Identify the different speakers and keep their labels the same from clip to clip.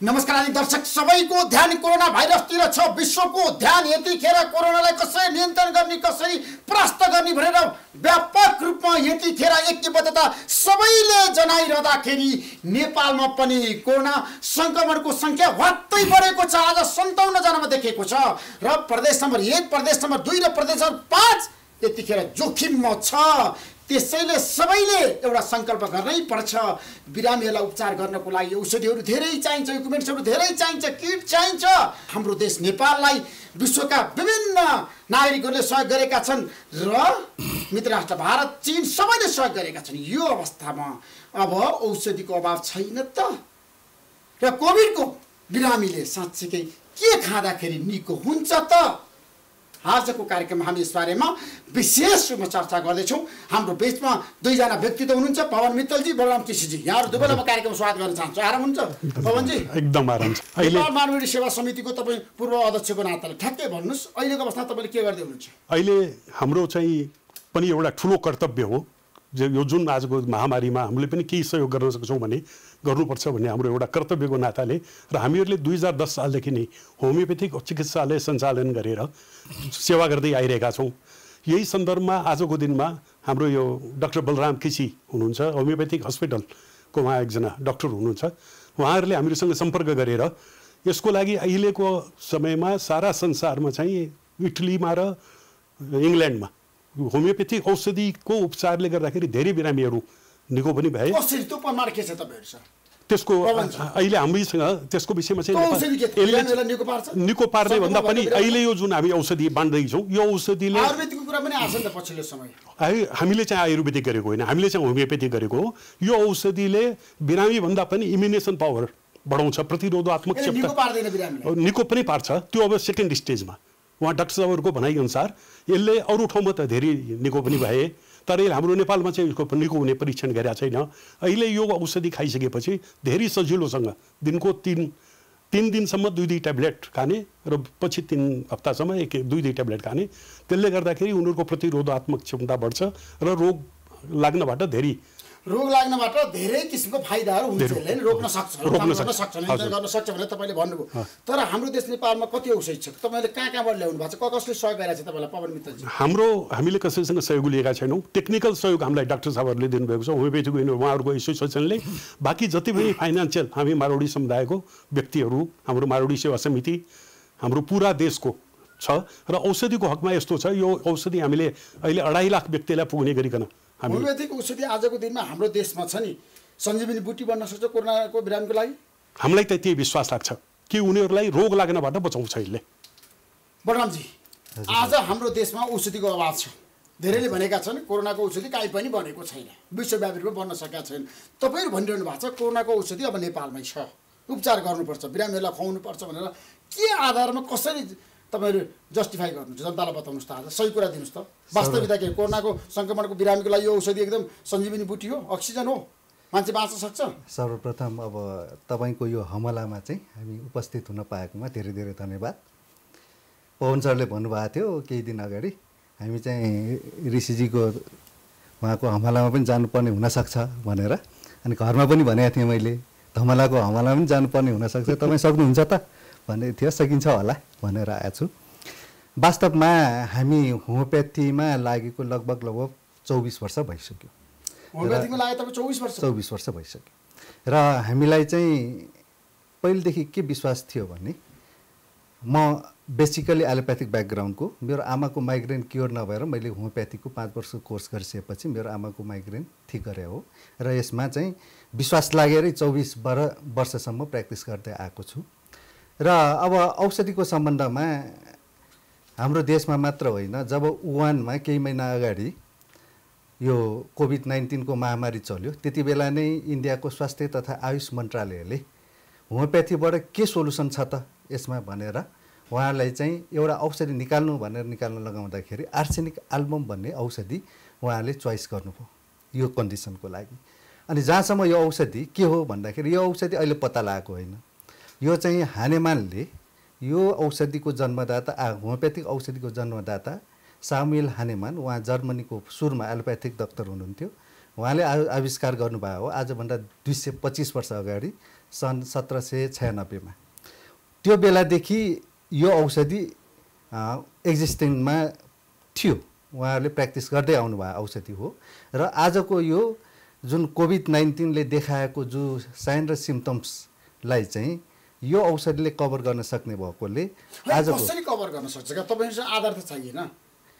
Speaker 1: नमस्कार आदि दर्शक सबैको ध्यान कोरोना भाइरसतिर छ। विश्वको ध्यान यतिखेर कोरोनालाई कसरी नियन्त्रण गर्ने, कसरी परास्त गर्ने भनेर व्यापक रूपमा यतिखेर ऐक्यबद्धता सबैले जनाइरहँदाखेरि नेपालमा पनि कोरोना संक्रमणको संख्या वात्तै बढेको छ। आज 57 जनामा देखेको छ र प्रदेश नम्बर 1, प्रदेश नम्बर 2 र प्रदेश नम्बर 5 यतिखेर जोखिममा छ। त्यसैले सबैले एउटा संकल्प गर्नै पर्छ। बिरामीहरूलाई उपचार गर्नको लागि औषधिहरू धेरै चाहिन्छ, इक्विपमेन्ट्सहरू धेरै चाहिन्छ, किट चाहिन्छ। हाम्रो देश नेपाललाई विश्वका विभिन्न नागरिकहरूले सहयोग गरेका छन् र मित्र राष्ट्र भारत, चीन सबैले सहयोग गरेका छन्। यो अवस्थामा अब औषधिको अभाव छैन त र कोभिडको बिरामीले साँच्चै के खाँदाखेरि निको हुन्छ त? आजको कार्यक्रममा हामी यस बारेमा विशेष रूपमा चर्चा गर्दैछौँ। हाम्रो बीचमा दुईजना व्यक्तित्व हुनुहुन्छ, पवन मित्तलजी, बलराम केसीजी। यहाँहरू दुवैलाई म कार्यक्रममा स्वागत गर्न चाहन्छु। आराम हुन्छ पवनजी? एकदम आराम छ। नेपाल मानवीय सेवा समितिको तपाईँ पूर्व अध्यक्षको नाताले ठ्याक्कै भन्नुहोस्, अहिलेको अवस्थामा तपाईँले के गर्दै हुनुहुन्छ?
Speaker 2: अहिले हाम्रो चाहिँ पनि एउटा ठुलो कर्तव्य हो। यो जुन आजको महामारीमा हामीले पनि केही सहयोग गर्न सक्छौँ भने गर्नुपर्छ भन्ने हाम्रो एउटा कर्तव्यको नाताले र हामीहरूले 2010 सालदेखि नै होमियोपेथिक चिकित्सालय सञ्चालन गरेर सेवा गर्दै आइरहेका छौँ। यही सन्दर्भमा आजको दिनमा हाम्रो यो डाक्टर बलराम केसी हुनुहुन्छ, होमियोपेथिक हस्पिटलको उहाँ एकजना डाक्टर हुनुहुन्छ। उहाँहरूले हामीसँग सम्पर्क गरेर यसको लागि अहिलेको समयमा सारा संसारमा चाहिँ इटलीमा र इङ्ल्यान्डमा होमियोपेथिक औषधिको उपचारले गर्दाखेरि धेरै बिरामीहरू निको पनि भए। त्यसको अहिले हामीसँग त्यसको विषयमा चाहिँ निको पार्ने भन्दा पनि अहिले यो जुन हामी औषधि बाँड्दैछौँ यो औषधिले हामीले चाहिँ आयुर्वेदिक गरेको होइन, हामीले चाहिँ होमियोपेथिक गरेको हो। यो औषधिले बिरामी भन्दा पनि इम्युनेसन पावर बढाउँछ, प्रतिरोधात्मक क्षमता निको पनि पार्छ। त्यो अब सेकेन्ड स्टेजमा उहाँ डाक्टर साहबहरूको भनाइअनुसार यसले अरू ठाउँमा त धेरै निको पनि भए, तर हाम्रो नेपालमा चाहिँ यसको निको हुने परीक्षण गरेका छैन। अहिले यो औषधि खाइसकेपछि धेरै सजिलोसँग दिनको 3 दिनसम्म 2 ट्याब्लेट खाने र पछि 3 हप्तासम्म 2 ट्याब्लेट खाने। त्यसले गर्दाखेरि उनीहरूको प्रतिरोधात्मक क्षमता बढ्छ र रोग लाग्नबाट धेरै किसिमको फाइदाहरू हुन्छ। रोक्न सक्छ भनेर तपाईँले भन्नुभयो। तर हाम्रो देश नेपालमा कति औषधि छ? तपाईँले कहाँबाट ल्याउनु भएको छ? कसले सहयोग गरेको छ तपाईँलाई पवन मित्रजी? हामीले कसैसँग सहयोग लिएका छैनौँ। टेक्निकल सहयोग हामीलाई डाक्टर साहबहरूले दिनुभएको छ, होमियोपेथिक उहाँहरूको एसोसिएसनले। बाँकी जति पनि फाइनेन्सियल हामी मारवाडी समुदायको व्यक्तिहरू, हाम्रो मारवाडी सेवा समिति हाम्रो पुरा देशको छ। र औषधिको हकमा यस्तो छ, यो औषधि हामीले अहिले 2.5 लाख व्यक्तिलाई पुग्ने गरिकन
Speaker 1: होमियोपेथिक औषधि आजको दिनमा हाम्रो देशमा छ नि, सञ्जीवनी बुटी बन्न सक्छ कोरोनाको बिरामीको लागि?
Speaker 2: हामीलाई त त्यही विश्वास लाग्छ कि उनीहरूलाई रोग लाग्नबाट बचाउँछ यसले।
Speaker 1: बलरामजी, आज हाम्रो देशमा औषधिको अभाव छ। धेरैले भनेका छन् कोरोनाको औषधि काहीँ पनि बनेको छैन, विश्वव्यापी रूपमा बन्न सकेका छैन। तपाईँहरू भनिरहनु भएको छ कोरोनाको औषधि अब नेपालमै छ, उपचार गर्नुपर्छ, बिरामीहरूलाई खुवाउनुपर्छ भनेर के आधारमा कसरी तपाईँहरू जस्टिफाई गर्नुहुन्छ? जनतालाई बताउनुहोस् त, आज सही कुरा दिनुहोस् त। वास्तविकता के? कोरोनाको सङ्क्रमणको बिरामीको लागि यो औषधि एकदम सञ्जीवनी बुटी हो, अक्सिजन हो, मान्छे बाँच्न सक्छ?
Speaker 3: सर्वप्रथम अब तपाईँको यो हमलामा चाहिँ हामी उपस्थित हुन पाएकोमा धेरै धेरै धन्यवाद। पवन सरले भन्नुभएको थियो केही दिन अगाडि हामी चाहिँ ऋषिजीको उहाँको हमलामा पनि जानुपर्ने हुनसक्छ भनेर, अनि घरमा पनि भनेको थिएँ मैले धमलाको हमलामा पनि जानुपर्ने हुनसक्छ, तपाईँ सक्नुहुन्छ त भन्ने थियो। सकिन्छ होला भनेर आएको छु। वास्तवमा हामी होमियोपेथीमा लागेको लगभग 24 वर्ष भइसक्यो। 24 वर्ष भइसक्यो र हामीलाई चाहिँ पहिलेदेखि के विश्वास थियो भने, म बेसिकली एलोप्याथिक ब्याकग्राउन्डको, मेरो आमाको माइग्रेन क्योर नभएर मैले होमियोपेथीको 5 वर्षको कोर्स गरिसकेपछि मेरो आमाको माइग्रेन ठिक गरे हो र यसमा चाहिँ विश्वास लागेरै 24 वर्षसम्म प्र्याक्टिस गर्दै आएको छु। र अब औषधिको सम्बन्धमा हाम्रो देशमा मात्र होइन, जब वुहानमा केही महिना अगाडि यो कोभिड-19 को महामारी चल्यो त्यति बेला नै इन्डियाको स्वास्थ्य तथा आयुष मन्त्रालयले होमियोपेथीबाट के सोलुसन छ त यसमा भनेर उहाँलाई चाहिँ एउटा औषधि निकाल्नु भनेर निकाल्न लगाउँदाखेरि आर्सेनिक एल्बम भन्ने औषधि उहाँले चोइस गर्नुभयो यो कन्डिसनको लागि। अनि जहाँसम्म यो औषधि के हो भन्दाखेरि यो औषधि अहिले पत्ता लागेको होइन। यो चाहिँ हानेमानले यो औषधिको जन्मदाता, होमियोपेथिक औषधिको जन्मदाता सामुएल हानेमान, उहाँ जर्मनीको सुरुमा एलोप्याथिक डाक्टर हुनुहुन्थ्यो उहाँले आविष्कार गर्नुभएको हो आजभन्दा 225 वर्ष अगाडि सन् 1796 मा। त्यो बेलादेखि यो औषधि एक्जिस्टिङमा थियो, उहाँहरूले प्र्याक्टिस गर्दै आउनुभएको औषधि हो। र आजको यो जुन कोभिड-19 ले देखाएको जो साइन र सिम्पटम्सलाई चाहिँ यो औषधिले कभर गर्न सक्ने भएकोले
Speaker 1: आज कसरी कभर गर्न सक्छ का तपाईहरुसँग आधार त छैन।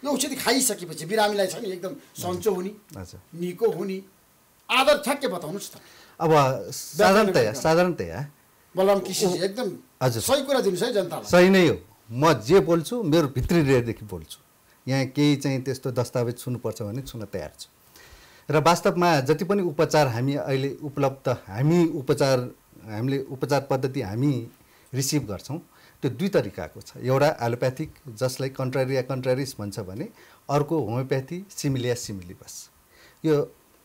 Speaker 1: यो औषधि खाइसकेपछि बिरामीलाई छ नि एकदम सन्चो हुने, निको हुने आधार ठ्याक्कै बताउनुस् त।
Speaker 3: अब साधारणतया
Speaker 1: बलराम केसीजी एकदम सही कुरा दिनुस् है जनतालाई।
Speaker 3: सही नै हो, म जे बोल्छु मेरो भित्री हृदयदेखि बोल्छु। यहाँ केही चाहिँ त्यस्तो दस्तावेज छुनुपर्छ भने छुन तयार छु। र वास्तवमा जति पनि उपचार हामी अहिले उपलब्ध हामीले उपचार पद्धति हामी रिसिभ गर्छौँ त्यो दुई तरिकाको छ। एउटा एलोप्याथिक जसलाई कन्ट्रारिया कन्ट्रारिस भन्छ भने, अर्को होमियोप्याथी सिमिलिया सिमिलिबस। यो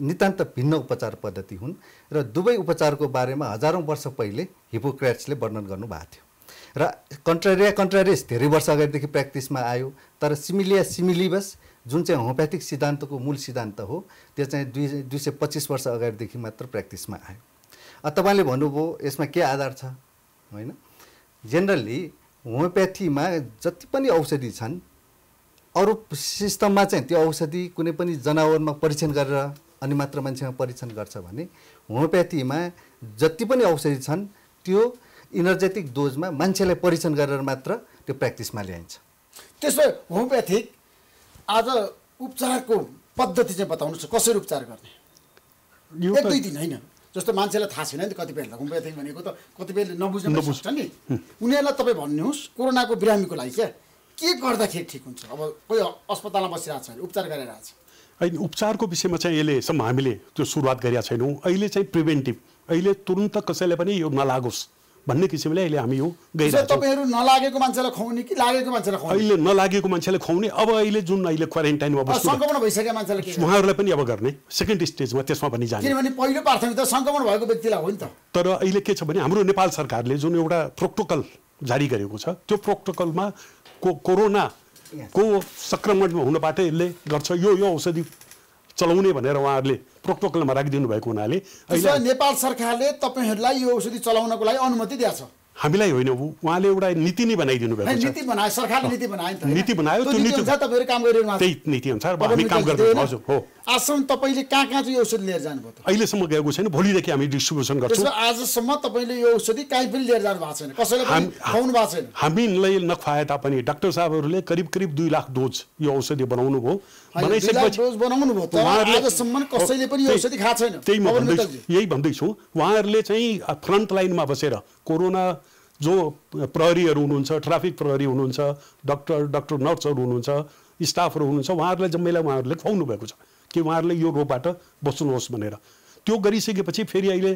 Speaker 3: नितान्त भिन्न उपचार पद्धति हुन् र दुवै उपचारको बारेमा हजारौँ वर्ष पहिले हिपोक्रेट्सले वर्णन गर्नुभएको थियो। र कन्ट्रारिया कन्ट्रारिस धेरै वर्ष अगाडिदेखि प्र्याक्टिसमा आयो, तर सिमिलिया सिमिलिबस जुन चाहिँ होमियोप्याथिक सिद्धान्तको मूल सिद्धान्त हो त्यो चाहिँ 225 वर्ष अगाडिदेखि मात्र प्र्याक्टिसमा आयो। तपाईँले भन्नुभयो यसमा के आधार छ होइन। जेनरली होमियोप्याथीमा जति पनि औषधि छन् अरू सिस्टममा चाहिँ त्यो औषधि कुनै पनि जनावरमा परीक्षण गरेर अनि मात्र मान्छेमा परीक्षण गर्छ भने, होमियोप्याथीमा जति पनि औषधि छन् त्यो इनर्जेटिक डोजमा मान्छेलाई परीक्षण गरेर मात्र त्यो प्र्याक्टिसमा ल्याइन्छ।
Speaker 1: त्यसो होमियोप्याथिक आज उपचारको पद्धति चाहिँ बताउनुहोस्, कसरी उपचार गर्ने? एक दुई दिन होइन, जस्तो मान्छेलाई थाहा छैन नि त कतिपयलाई होमियोप्याथिक भनेको त कतिपयले नबुझ्न सक्छ नि। उनीहरूलाई तपाईँ भन्नुहोस् कोरोनाको बिरामीको लागि के गर्दाखेरि ठिक हुन्छ? अब कोही अस्पतालमा बसिरहेको छ, उपचार गरिरहेको छ।
Speaker 2: अहिले उपचारको विषयमा चाहिँ अहिलेसम्म हामीले त्यो सुरुवात गरेका छैनौँ। अहिले चाहिँ प्रिभेन्टिभ, अहिले तुरुन्त कसैलाई पनि यो नलागोस् भन्ने किसिमले अहिले हामी यो गइरहेछौँ।
Speaker 1: तपाईहरु नलागेको मान्छेलाई खुवाउने कि लागेको मान्छेलाई खुवाउने?
Speaker 2: अहिले नलागेको मान्छेलाई खुवाउने। अब अहिले जुन अहिले क्वारेन्टाइनमा बस्नु
Speaker 1: संक्रमण भइसकेको मान्छेलाई के
Speaker 2: उहाँहरूलाई पनि अब गर्ने सेकेन्ड स्टेजमा त्यसमा पनि जाने।
Speaker 1: किनभने पहिलो प्राथमिकता संक्रमण भएको व्यक्तिलाई हो नि त।
Speaker 2: तर अहिले के छ भने हाम्रो नेपाल सरकारले जुन एउटा प्रोटोकल जारी गरेको छ त्यो प्रोटोकलमा कोरोनाको संक्रमण हुनबाट यसले गर्छ यो औषधि चलाउने भनेर उहाँहरूले प्रोटोकलमा राखिदिनु भएको हुनाले
Speaker 1: अहिले नेपाल सरकारले तपाईहरुलाई यो औषधि चलाउनको लागि अनुमति दिएको छ।
Speaker 2: हामीलाई होइन, उहाँले एउटा नीति नै बनाइदिनु भएको छ।
Speaker 1: नीति बनायो, सरकारले नीति बनायो नि त।
Speaker 2: नीति बनायो, त्यो नीति
Speaker 1: अनुसार तपाईहरु काम गरिरहनु भएको छ।
Speaker 2: त्यही नीति अनुसार हामी काम गर्दैछौँ। हजुर हो।
Speaker 1: आजसम्म तपाईले कहाँ चाहिँ यो औषधि लिएर जानुभयो त?
Speaker 2: अहिलेसम्म गएको छैन, भोलिदेखि हामी डिस्ट्रिब्युसन गर्छौँ।
Speaker 1: त्यसो आजसम्म तपाईले यो औषधि कहीँ पनि लिएर जानु भएको छैन, कसैले पनि खुवाउनु भएको छैन? हामीलाई
Speaker 2: नखुवाए तापनि डाक्टर साहबहरूले करिब 2 लाख डोज यो औषधि बनाउनु भयो।
Speaker 1: बनाइसकेपछि डोज बनाउनु भयो त आजसम्म कसैले पनि यो औषधि खाएको छैन।
Speaker 2: त्यही म यही भन्दैछु, उहाँहरूले चाहिँ फ्रन्ट लाइनमा बसेर कोरोना जो प्रहरीहरू हुनुहुन्छ, ट्राफिक प्रहरी हुनुहुन्छ, डाक्टर नर्सहरू हुनुहुन्छ, स्टाफहरू हुनुहुन्छ, उहाँहरूलाई जम्मैलाई उहाँहरूले खुवाउनु भएको छ कि उहाँहरूले यो रोगबाट बच्नुहोस् भनेर। त्यो गरिसकेपछि फेरि अहिले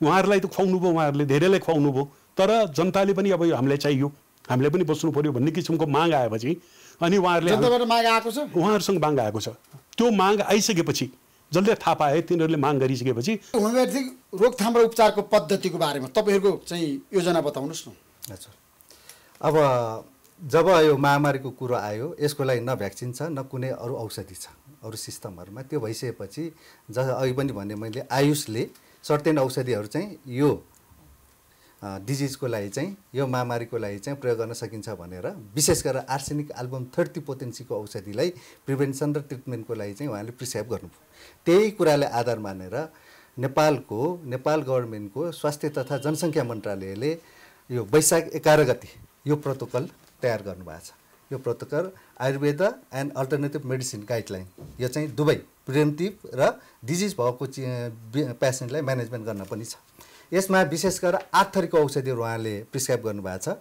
Speaker 2: उहाँहरूलाई त खुवाउनु भयो, उहाँहरूले धेरैलाई खुवाउनु भयो, तर जनताले पनि अब हामीलाई चाहियो, हामीले पनि बस्नु पर्यो भन्ने किसिमको माग आएपछि अनि उहाँहरूले उहाँहरूसँग माग आएको छ। त्यो माग आइसकेपछि जसले थाहा पाए तिनीहरूले माग गरिसकेपछि
Speaker 1: होमियोप्याथिक रोकथाम र उपचारको पद्धतिको बारेमा तपाईहरुको चाहिँ योजना बताउनुस् न।
Speaker 3: हजुर, अब जब यो महामारीको कुरो आयो यसको लागि न भ्याक्सिन छ न कुनै अरू औषधि छ अरू सिस्टमहरुमा। त्यो भइसकेपछि अघि पनि भने मैले आयुषले सर्टेन औषधिहरू चाहिँ यो डिजिजको लागि चाहिँ यो महामारीको लागि चाहिँ प्रयोग गर्न सकिन्छ भनेर विशेष गरेर आर्सेनिक एल्बम 30 पोटेन्सीको औषधिलाई प्रिभेन्सन र ट्रिटमेन्टको लागि चाहिँ उहाँले प्रिस्क्राइब गर्नुभयो। त्यही कुरालाई आधार मानेर नेपाल गभर्नमेन्टको स्वास्थ्य तथा जनसङ्ख्या मन्त्रालयले यो वैशाख 11 गते यो प्रोटोकल तयार गर्नुभएको छ। यो protocol Ayurveda and alternative medicine guideline, यो चाहिँ दुवै प्रिभेन्टिभ र डिजिज भएको पेसेन्टलाई म्यानेजमेन्ट गर्न पनि छ। यसमा विशेष गरेर 8 थरीको औषधिहरू उहाँले प्रिस्क्राइब गर्नुभएको छ।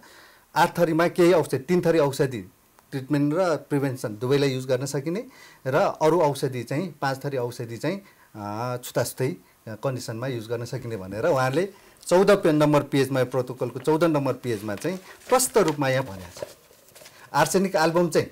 Speaker 3: 8 थरीमा केही औषधि 3 थरी औषधि ट्रिटमेन्ट र प्रिभेन्सन दुवैलाई युज गर्न सकिने र अरू औषधि चाहिँ 5 थरी औषधि चाहिँ छुताछुतै कन्डिसनमा युज गर्न सकिने भनेर उहाँले 14 नम्बर पेजमा प्रोटोकलको 14 नम्बर पेजमा चाहिँ प्रष्ट रूपमा यहाँ भनेको छ। आर्सेनिक एल्बम चाहिँ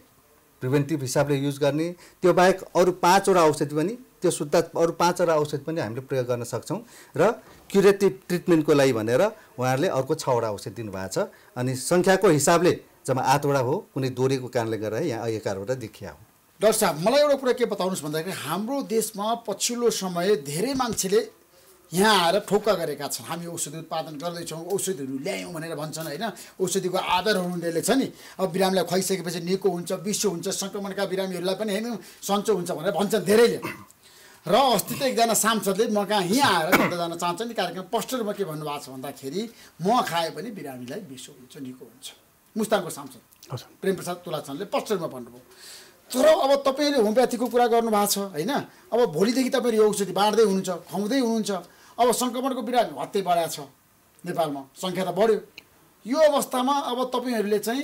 Speaker 3: प्रिभेन्टिभ हिसाबले युज गर्ने, त्यो बाहेक अरू 5 वटा औषधि पनि त्यो सुत्ता अरू 5 वटा औषधि पनि हामीले प्रयोग गर्न सक्छौँ र क्युरेटिभ ट्रिटमेन्टको लागि भनेर उहाँहरूले अर्को 6 वटा औषधि दिनुभएको छ। अनि सङ्ख्याको हिसाबले जम्मा 8 वटा हो, कुनै दोहोरेको कारणले गर्दा यहाँ 11 वटा देखिया हो।
Speaker 1: डाक्टर साहब मलाई एउटा कुरा के बताउनुहोस् भन्दाखेरि हाम्रो देशमा पछिल्लो समय धेरै मान्छेले यहाँ आएर ठोक्का गरेका छन्। हामी औषधि उत्पादन गर्दैछौँ, औषधिहरू ल्यायौँ भनेर भन्छन् होइन। औषधिको आधारहरू उनीहरूले छ नि, अब बिरामीलाई खुवाइसकेपछि निको हुन्छ, विश्व हुन्छ, सङ्क्रमणका बिरामीहरूलाई पनि होइन सन्चो हुन्छ भनेर भन्छन् धेरैले। र अस्ति त एकजना सांसदले म कहाँ यहाँ आएर कता जान चाहन्छ नि कार्यक्रम पोस्टरमा के भन्नुभएको छ भन्दाखेरि म खाए पनि बिरामीलाई विश्व हुन्छ, निको हुन्छ। मुस्ताङको सांसद प्रेमप्रसाद तुलाचन्दले पोस्टरमा भन्नुभयो। तर अब तपाईँले होमियोप्याथीको कुरा गर्नुभएको छ होइन। अब भोलिदेखि तपाईँले यो औषधि बाँड्दै हुनुहुन्छ, खुवाउँदै हुनुहुन्छ। अब सङ्क्रमणको बिरामी हत्तै बढाएको छ नेपालमा, सङ्ख्या त बढ्यो। यो अवस्थामा अब तपाईँहरूले चाहिँ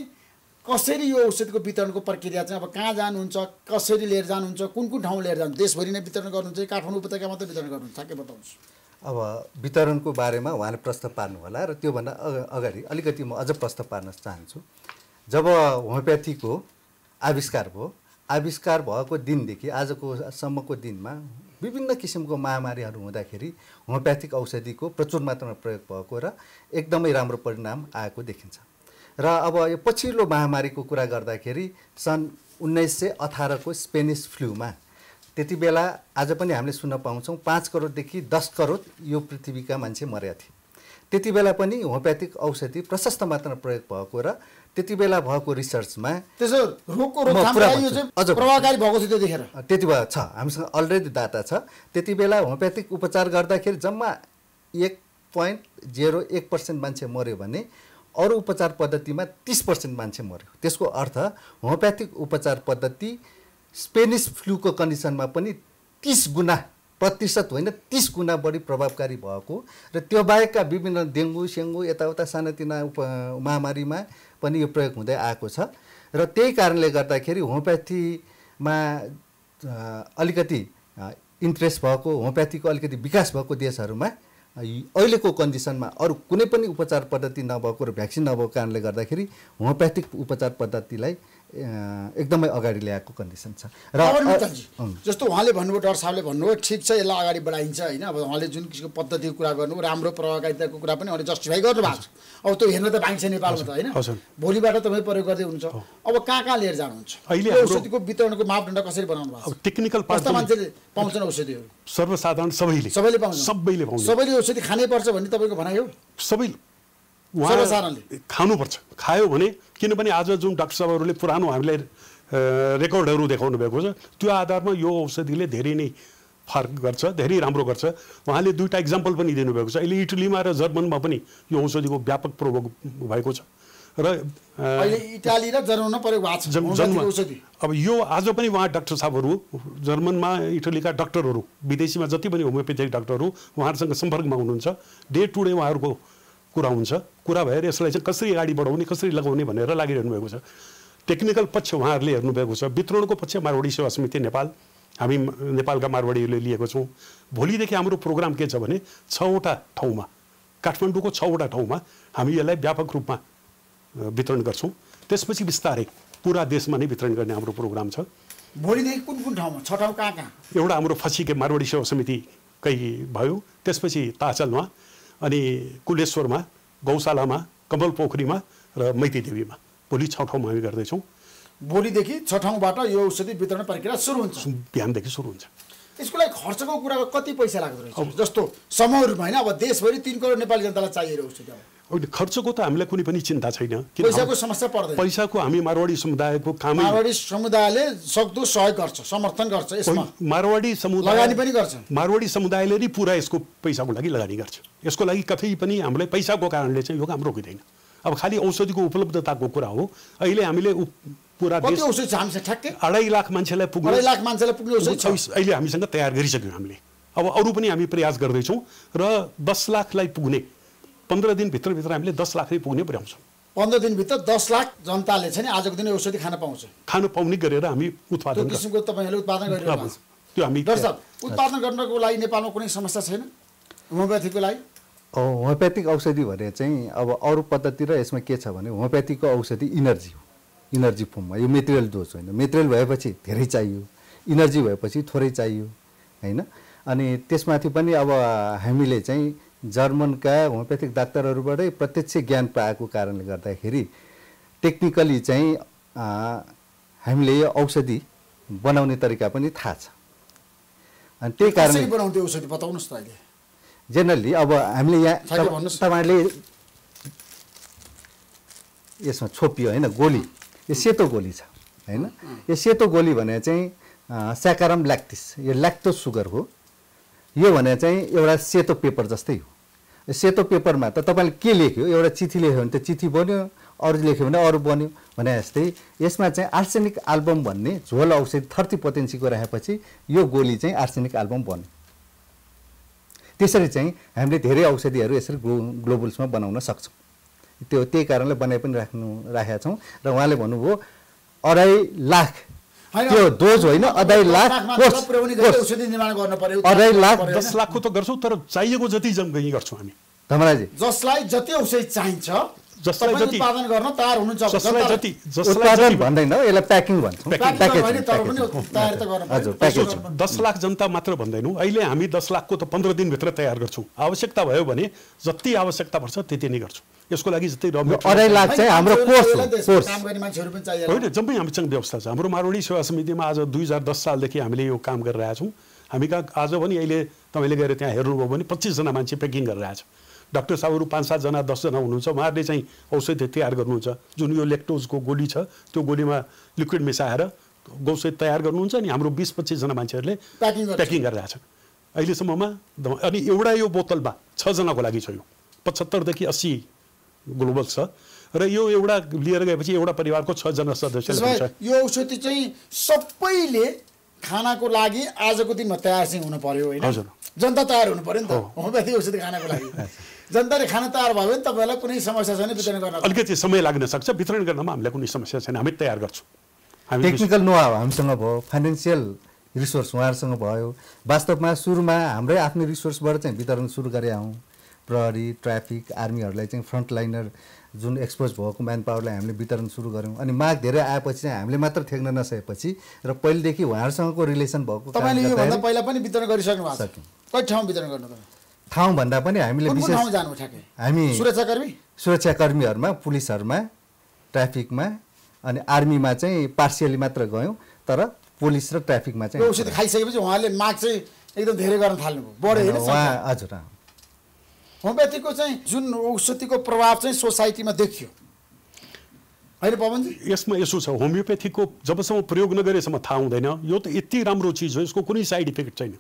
Speaker 1: कसरी यो औषधिको वितरणको प्रक्रिया चाहिँ अब कहाँ जानुहुन्छ, कसरी लिएर जानुहुन्छ, कुन कुन ठाउँ लिएर जानुहुन्छ, देशभरि नै वितरण गर्नुहुन्छ, काठमाडौँ उपत्यका मात्रै वितरण गर्नुहुन्छ, के बताउनुहोस्।
Speaker 3: अब वितरणको बारेमा उहाँले प्रस्ताव पार्नु होला र त्योभन्दा अगाडि अलिकति म अझ प्रस्ताव पार्न चाहन्छु। जब होमियोप्याथीको आविष्कार भयो, आविष्कार भएको दिनदेखि आजको सम्मको दिनमा विभिन्न किसिमको महामारीहरू हुँदाखेरि होमियोप्याथिक औषधिको प्रचुर मात्रामा प्रयोग भएको र एकदमै राम्रो परिणाम आएको देखिन्छ। र अब यो पछिल्लो महामारीको कुरा गर्दाखेरि सन् 1918 को स्पेनिस फ्लूमा त्यति बेला आज पनि हामीले सुन्न पाउँछौँ 5 करोडदेखि 10 करोड यो पृथ्वीका मान्छे मरेका थिए। त्यति बेला पनि होमियोप्याथिक औषधि प्रशस्त मात्रामा प्रयोग भएको र त्यति बेला भएको रिसर्चमा
Speaker 1: त्यसो रोगको रोकथाम प्रभावकारी भएको थियो त्यतिखेर।
Speaker 3: त्यति बेला छ, हामीसँग अलरेडी डाटा छ। त्यति बेला होमियोप्याथिक उपचार गर्दाखेरि जम्मा 1.01% मान्छे मर्यो भने अरू उपचार पद्धतिमा 30% मान्छे मर्यो। त्यसको अर्थ होमियोप्याथिक उपचार पद्धति स्पेनिस फ्लूको कन्डिसनमा पनि 30 गुणा प्रतिशत होइन 30 गुणा बढी प्रभावकारी भएको र त्यो बाहेकका विभिन्न डेङ्गु सेङ्गु यताउता सानातिना महामारीमा पनि यो प्रयोग हुँदै आएको छ। र त्यही कारणले गर्दाखेरि होमियोप्याथीमा अलिकति इन्ट्रेस्ट भएको, होमियोप्याथीको अलिकति विकास भएको देशहरूमा अहिलेको कन्डिसनमा अरू कुनै पनि उपचार पद्धति नभएको र भ्याक्सिन नभएको कारणले गर्दाखेरि होमियोप्याथिक उपचार पद्धतिलाई एकदमै अगाडि ल्याएको कन्डिसन छ।
Speaker 1: र जस्तो उहाँले भन्नुभयो, डाक्टर साहबले भन्नुभयो ठिक छ, यसलाई अगाडि बढाइन्छ होइन। अब उहाँले जुन किसिमको पद्धतिको कुरा गर्नु, राम्रो प्रभावकारिताको कुरा पनि उहाँले जस्टिफाई गर्नुभएको छ। अब त्यो हेर्न त पाइन्छ नेपालमा त होइन, भोलिबाट तपाईँ प्रयोग गर्दै हुनुहुन्छ। अब कहाँ कहाँ लिएर जानुहुन्छ, औषधिको वितरणको मापदण्ड कसरी बनाउनु भएको छ?
Speaker 2: टेक्निकल पार्ट
Speaker 1: मान्छेले पाउँछन् औषधिहरू,
Speaker 2: सर्वसाधारण सबैले
Speaker 1: पाउँछ, सबैले औषधि खानै पर्छ भन्ने तपाईँको भनाइ हो?
Speaker 2: सबैले खानुपर्छ, खायो भने। किनभने आज जुन डाक्टर साहबहरूले पुरानो हामीलाई रेकर्डहरू देखाउनु भएको छ त्यो आधारमा यो औषधिले धेरै नै फरक गर्छ, धेरै राम्रो गर्छ। उहाँले दुईवटा इक्जाम्पल पनि दिनुभएको छ। अहिले इटलीमा र जर्मनमा पनि यो औषधिको व्यापक प्रयोग भएको छ र
Speaker 1: अहिले इटाली र जर्मनमा प्रयोग भएको छ।
Speaker 2: अब यो आज पनि उहाँ डाक्टर साहबहरू जर्मनमा, इटलीका डाक्टरहरू, विदेशीमा जति पनि होमियोप्याथिक डाक्टरहरू उहाँहरूसँग सम्पर्कमा हुनुहुन्छ। डे टु डे उहाँहरूको कुरा हुन्छ, कुरा भएर यसलाई चाहिँ कसरी अगाडि बढाउने, कसरी लगाउने भनेर लागिरहनु भएको छ। टेक्निकल पक्ष उहाँहरूले हेर्नुभएको छ। वितरणको पक्ष मारवाडी सेवा समिति नेपाल, हामी नेपालका मारवाडीहरूले लिएको छौँ। भोलिदेखि हाम्रो प्रोग्राम के छ भने 6वटा ठाउँमा, काठमाडौँको 6वटा ठाउँमा हामी यसलाई व्यापक रूपमा वितरण गर्छौँ। त्यसपछि बिस्तारै पुरा देशमा नै वितरण गर्ने हाम्रो प्रोग्राम छ।
Speaker 1: भोलिदेखि कुन कुन ठाउँमा? 6 ठाउँ कहाँ कहाँ?
Speaker 2: एउटा हाम्रो फसीके मारवाडी सेवा समिति कहीँ भयो, त्यसपछि ताचलमा, अनि कुलेश्वरमा, गौशालामा, कमल पोखरीमा र मैतीदेवीमा। भोलि 6 ठाउँमा हामी गर्दैछौँ।
Speaker 1: भोलिदेखि 6 ठाउँबाट यो औषधि वितरण प्रक्रिया सुरु हुन्छ,
Speaker 2: बिहानदेखि सुरु हुन्छ।
Speaker 1: यसको लागि खर्चको कुरा कति पैसा लाग्दो रहेछ? जस्तो समूहहरूमा होइन, अब देशभरि 3 करोड नेपाली जनतालाई चाहिएर औषधि।
Speaker 2: अब खर्चको त हामीलाई कुनै पनि चिन्ता छैन,
Speaker 1: पैसाको समस्या पर्दैन।
Speaker 2: पैसाको हामी मारवाडी समुदायको काम,
Speaker 1: मारवाडी समुदायले सक्दो सहयोग गर्छ, समर्थन गर्छ, यसमा
Speaker 2: मारवाडी समुदाय
Speaker 1: लगानी पनि गर्छ।
Speaker 2: मारवाडी समुदायले नै पुरा यसको पैसाको लागि लगानी गर्छ। यसको लागि कतै पनि हामीलाई पैसाको कारणले चाहिँ यो काम रोकिँदैन। अब खालि औषधिको उपलब्धताको कुरा हो। अहिले हामीले पुरा
Speaker 1: देश औषधि छ हामीसँग ठ्याक्कै
Speaker 2: 2.5 लाख मान्छेलाई पुग्ने,
Speaker 1: 2.5 लाख मान्छेलाई पुग्ने औषधि छ
Speaker 2: अहिले हामीसँग तयार गरिसक्यौँ हामीले। अब अरू पनि हामी प्रयास गर्दैछौँ र 10 लाखलाई पुग्ने 15 दिनभित्र हामीले 10 लाखै पुग्ने पुर्याउँछौँ।
Speaker 1: 15 दिनभित्र 10 लाख जनताले चाहिँ आजको दिन औषधि खान
Speaker 2: पाउने गरेर हामी उत्पादन
Speaker 1: किसिमको तपाईँहरूले उत्पादन गरिरहेको छ।
Speaker 2: त्यो हामी
Speaker 1: डाक्टर साहब, उत्पादन गर्नको लागि नेपालमा कुनै समस्या छैन होमियोप्याथीको लागि?
Speaker 3: होमियोप्याथिक औषधि भने चाहिँ अब अरू पद्धति र यसमा के छ भने होमियोप्याथीको औषधि इनर्जी हो, इनर्जी फर्ममा। यो मेटेरियल डोज होइन। मेटेरियल भएपछि धेरै चाहियो, इनर्जी भएपछि थोरै चाहियो होइन। अनि त्यसमाथि पनि अब हामीले चाहिँ जर्मनका होमियोप्याथिक डाक्टरहरूबाटै प्रत्यक्ष ज्ञान पाएको कारणले गर्दाखेरि टेक्निकली चाहिँ हामीले यो औषधि बनाउने तरिका पनि थाहा छ। अनि त्यही कारणले
Speaker 1: बनाउँदै औषधि बताउनुहोस् त अहिले।
Speaker 3: जेनरली अब हामीले यहाँ तपाईँले यसमा छोपियो होइन गोली, यो सेतो गोली छ होइन। यो सेतो गोली भने चाहिँ स्याकाराम ल्याक्टिस, यो ल्याक्टोज सुगर हो। यो भने चाहिँ एउटा सेतो पेपर जस्तै हो। सेतो पेपरमा त तपाईँले के लेख्यो, एउटा चिठी लेख्यो भने त चिठी बन्यो, अरू लेख्यो भने अरू बन्यो भने जस्तै यसमा चाहिँ आर्सेनिक एल्बम भन्ने झोल औषधि 30 पोटेन्सीको राखेपछि यो गोली चाहिँ आर्सेनिक एल्बम बन्यो। त्यसरी चाहिँ हामीले धेरै औषधिहरू यसरी ग्लोबुल्समा बनाउन सक्छौँ। त्यही कारणले बनाइ पनि राखेका छौँ। र उहाँले भन्नुभयो 2.5 लाख त्यो डोज होइन, 2.5 लाख 2.5 लाख
Speaker 2: 10 लाखको त गर्छौँ, तर चाहिएको जति जम्मै गर्छौँ हामी।
Speaker 3: धमराजी
Speaker 1: जसलाई जति औषधि चाहिन्छ
Speaker 2: जसलाई जति
Speaker 1: उत्पादन गर्न तयार हुनुहुन्छ,
Speaker 3: उत्पादन भन्दैन, यसलाई प्याकिङ भन्छौँ।
Speaker 2: हजुर, 10 लाख जनता मात्र भन्दैनौँ। अहिले हामी 10 लाखको त 15 दिनभित्र तयार गर्छौँ। आवश्यकता भयो भने जति आवश्यकता पर्छ त्यति नै गर्छौँ। यसको लागि जति
Speaker 3: 2.5 लाख चाहिँ हाम्रो कोर्स
Speaker 2: होइन, जम्मै हामीसँग व्यवस्था छ। हाम्रो मारवाडी सेवा समितिमा आज 2010 सालदेखि हामीले यो काम गरिरहेका छौँ। हामी कहाँ आज पनि अहिले तपाईँले गएर त्यहाँ हेर्नुभयो भने 25 जना मान्छे प्याकिङ गरिरहेछ। डाक्टर साहबहरू 5-7 जना 10 जना हुनुहुन्छ, उहाँहरूले चाहिँ औषधि तयार गर्नुहुन्छ। जुन यो लेक्टोजको गोली छ त्यो गोलीमा लिक्विड मिसाएर औषधि तयार गर्नुहुन्छ। अनि हाम्रो 20-25 जना मान्छेहरूले प्याकिङ गरिरहेछन् अहिलेसम्ममा। अनि एउटा यो बोतलमा 6 जनाको लागि छ। यो 75 देखि 80 ग्लोबल छ र यो एउटा लिएर गएपछि एउटा परिवारको 6 जना सदस्यले हुन्छ।
Speaker 1: यो औषधि चाहिँ सबैले खानाको लागि आजको दिनमा तयार चाहिँ हुनु पर्यो होइन?
Speaker 2: हजुर,
Speaker 1: जनता तयार हुनु पर्यो नि त होमियोप्याथी औषधि खानाको लागि। जनताले खाना तयार भयो भने तपाईँलाई कुनै समस्या छैन वितरण गर्न?
Speaker 2: अलिकति समय लाग्न सक्छ, वितरण गर्नमा हामीलाई कुनै समस्या छैन, हामी तयार गर्छौँ।
Speaker 3: टेक्निकल नोहाउ हामीसँग भयो, फाइनेन्सियल रिसोर्स उहाँहरूसँग भयो। वास्तवमा सुरुमा हाम्रै आफ्नै रिसोर्सबाट चाहिँ वितरण सुरु गरे हौँ। प्रहरी, ट्राफिक, आर्मीहरूलाई चाहिँ फ्रन्टलाइनर जुन एक्सपोज भएको म्यान पावरलाई हामीले वितरण सुरु गऱ्यौँ। अनि माग धेरै आएपछि चाहिँ हामीले मात्र ठेक्न नसकेपछि र पहिलेदेखि उहाँहरूसँगको रिलेसन भएको
Speaker 1: तपाईँले योभन्दा पहिला पनि वितरण गरिसक्नु भएको छ? कति ठाउँ वितरण गर्नु?
Speaker 3: ठाउँ भन्दा पनि हामीले विशेष हामी सुरक्षाकर्मीहरूमा, पुलिसहरूमा, ट्राफिकमा अनि आर्मीमा चाहिँ पार्सियली मात्र गयौँ। तर पुलिस र ट्राफिकमा चाहिँ
Speaker 1: औषधि खाइसकेपछि उहाँले माग चाहिँ एकदम धेरै गर्न थाल्नुभयो, बढ्यो होइन?
Speaker 3: हजुर,
Speaker 1: होमियोप्याथीको चाहिँ जुन औषधिको प्रभाव चाहिँ सोसाइटीमा देखियो होइन पवनजी?
Speaker 2: यसमा यसो छ, होमियोप्याथीको जबसम्म प्रयोग नगरेसम्म थाहा हुँदैन। यो त यति राम्रो चिज हो, यसको कुनै साइड इफेक्ट छैन।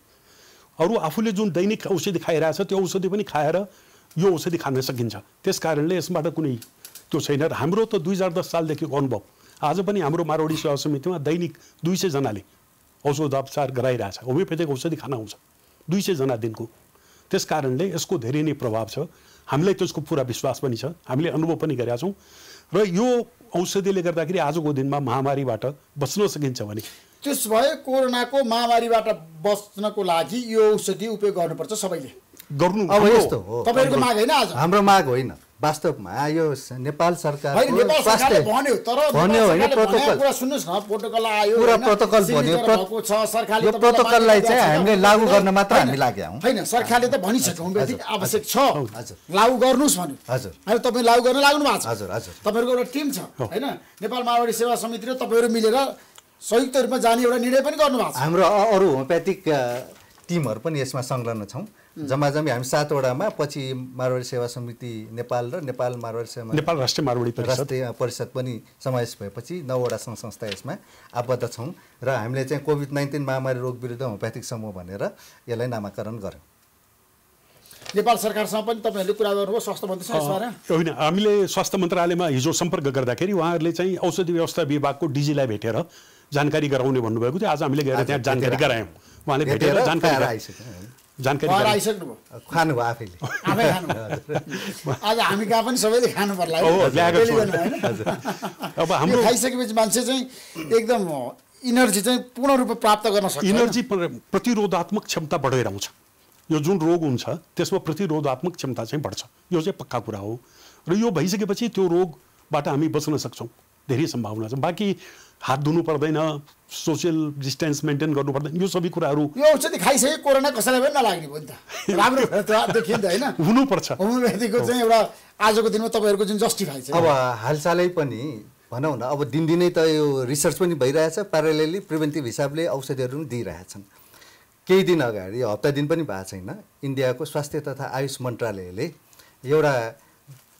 Speaker 2: अरू आफूले जुन दैनिक औषधि खाइरहेछ त्यो औषधि पनि खाएर यो औषधि खान सकिन्छ। त्यस कारणले यसबाट कुनै त्यो छैन। र हाम्रो त 2010 सालदेखिको अनुभव, आज पनि हाम्रो मारवाडी सेवा समितिमा दैनिक 200 जनाले औषधोपचार गराइरहेछ। होमियोप्याथिक औषधि खान आउँछ 200 जना दिनको। त्यस कारणले यसको धेरै नै प्रभाव छ। हामीलाई त्यसको पुरा विश्वास पनि छ, हामीले अनुभव पनि गरेका छौँ। र यो औषधिले गर्दाखेरि आजको दिनमा महामारीबाट बच्न सकिन्छ भने
Speaker 1: त्यस भए कोरोनाको महामारीबाट बच्नको लागि यो औषधि उपयोग गर्नुपर्छ सबैले
Speaker 2: गर्नु।
Speaker 3: अब यस्तो हो,
Speaker 1: तपाईँहरूको माग होइन, आज
Speaker 3: हाम्रो माग होइन। वास्तवमा यो नेपाल सरकारले
Speaker 1: भन्यो, तर कुरा सुन्नुहोस् न, प्रोटोकल आयो,
Speaker 3: पुरा प्रोटोकल भन्यो। यो प्रोटोकललाई चाहिँ हामीले लागू गर्न मात्र हामी लाग्यौँ
Speaker 1: होइन? सरकारले त भनिसक्यो होमियोप्याथिक आवश्यक छ, लागू गर्नुहोस् भन्यो।
Speaker 3: हजुर,
Speaker 1: अहिले तपाईँ लागू गर्न लाग्नु भएको छ।
Speaker 3: हजुर हजुर,
Speaker 1: तपाईँहरूको एउटा टिम छ होइन? नेपाल मारवाडी सेवा समिति र तपाईँहरू मिलेर संयुक्त रूपमा जाने एउटा निर्णय पनि गर्नुभएको छ।
Speaker 3: हाम्रो अरू होमियोप्याथिक टिमहरू पनि यसमा संलग्न छौँ। जम्माजम्मी हामी 7 वडामा, पछि मारवाडी सेवा समिति नेपाल र नेपाल मारवाडी सेवा
Speaker 2: नेपाल राष्ट्रिय मारवाडी
Speaker 3: परिषद पनि समावेश भएपछि 9 वडा सङ्घ संस्था यसमा आबद्ध छौँ। र हामीले चाहिँ कोभिड-19 महामारी रोग विरुद्ध होमियोप्याथिक समूह भनेर यसलाई नामाकरण गऱ्यौँ।
Speaker 1: नेपाल सरकारसँग पनि तपाईँहरूले कुरा गर्नुभयो, स्वास्थ्य मन्त्रीसँग?
Speaker 2: होइन, हामीले स्वास्थ्य मन्त्रालयमा हिजो सम्पर्क गर्दाखेरि उहाँहरूले चाहिँ औषधि व्यवस्था विभागको डिजीलाई भेटेर जानकारी गराउने भन्नुभएको थियो। आज हामीले गएर त्यहाँ जानकारी गरायौँ। उहाँले भेटेर जानकारी
Speaker 1: आइसक्नुभयो,
Speaker 3: खानुभयो आफैले।
Speaker 1: आज हामी कहाँ पनि सबैले खानु पर्ला।
Speaker 2: अब हाम्रो
Speaker 1: खाइसकेपछि मान्छे चाहिँ एकदम इनर्जी चाहिँ पूर्ण रूपमा प्राप्त गर्न सक्छ।
Speaker 2: इनर्जी प्रतिरोधात्मक क्षमता बढेर आउँछ। यो जुन रोग हुन्छ त्यसमा प्रतिरोधात्मक क्षमता चाहिँ बढ्छ। यो चाहिँ पक्का कुरा हो। र यो भइसकेपछि त्यो रोगबाट हामी बच्न सक्छौँ, धेरै सम्भावना छ। बाँकी हात धुनु पर्दैन, सोसियल डिस्टेन्स मेन्टेन गर्नु पर्दैन, यो सबै कुराहरू।
Speaker 1: यो औषधि खाइसके कोरोना कसैलाई पनि नलाग्ने भयो नि त, राम्रो देखियो नि त होइन?
Speaker 2: हुनुपर्छ।
Speaker 1: होमियोप्याथीको चाहिँ एउटा आजको दिनमा तपाईँहरूको जुन जस्टिफाई छ।
Speaker 3: अब हालसालै पनि भनौँ न अब दिनदिनै त यो रिसर्च पनि भइरहेछ, प्यारालेली प्रिभेन्टिभ हिसाबले औषधिहरू पनि दिइरहेछन्। केही दिन अगाडि हप्ता दिन पनि भएको छैन, इन्डियाको स्वास्थ्य तथा आयुष मन्त्रालयले एउटा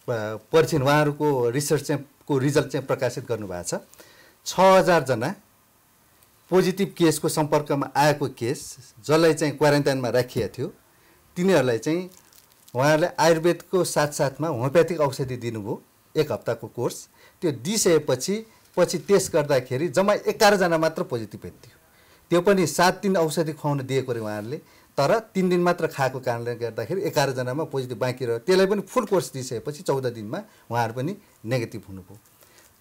Speaker 3: परीक्षण उहाँहरूको रिसर्च चाहिँ को रिजल्ट चाहिँ प्रकाशित गर्नुभएको छ। 6000 जना पोजिटिभ केसको सम्पर्कमा आएको केस जसलाई चाहिँ क्वारेन्टाइनमा राखिएको थियो, तिनीहरूलाई चाहिँ उहाँहरूले आयुर्वेदको साथसाथमा होमियोप्याथिक औषधि दिनुभयो 1 हप्ताको कोर्स। त्यो दिइसकेपछि टेस्ट गर्दाखेरि जम्मा 11 जना मात्र पोजिटिभ थियो। त्यो पनि 7 दिन औषधि खुवाउन दिएको रे उहाँहरूले, तर 3 दिन मात्र खाएको कारणले गर्दाखेरि 11 जनामा पोजिटिभ बाँकी रह्यो। त्यसलाई पनि फुल कोर्स दिइसकेपछि 14 दिनमा उहाँहरू पनि नेगेटिभ हुनुभयो।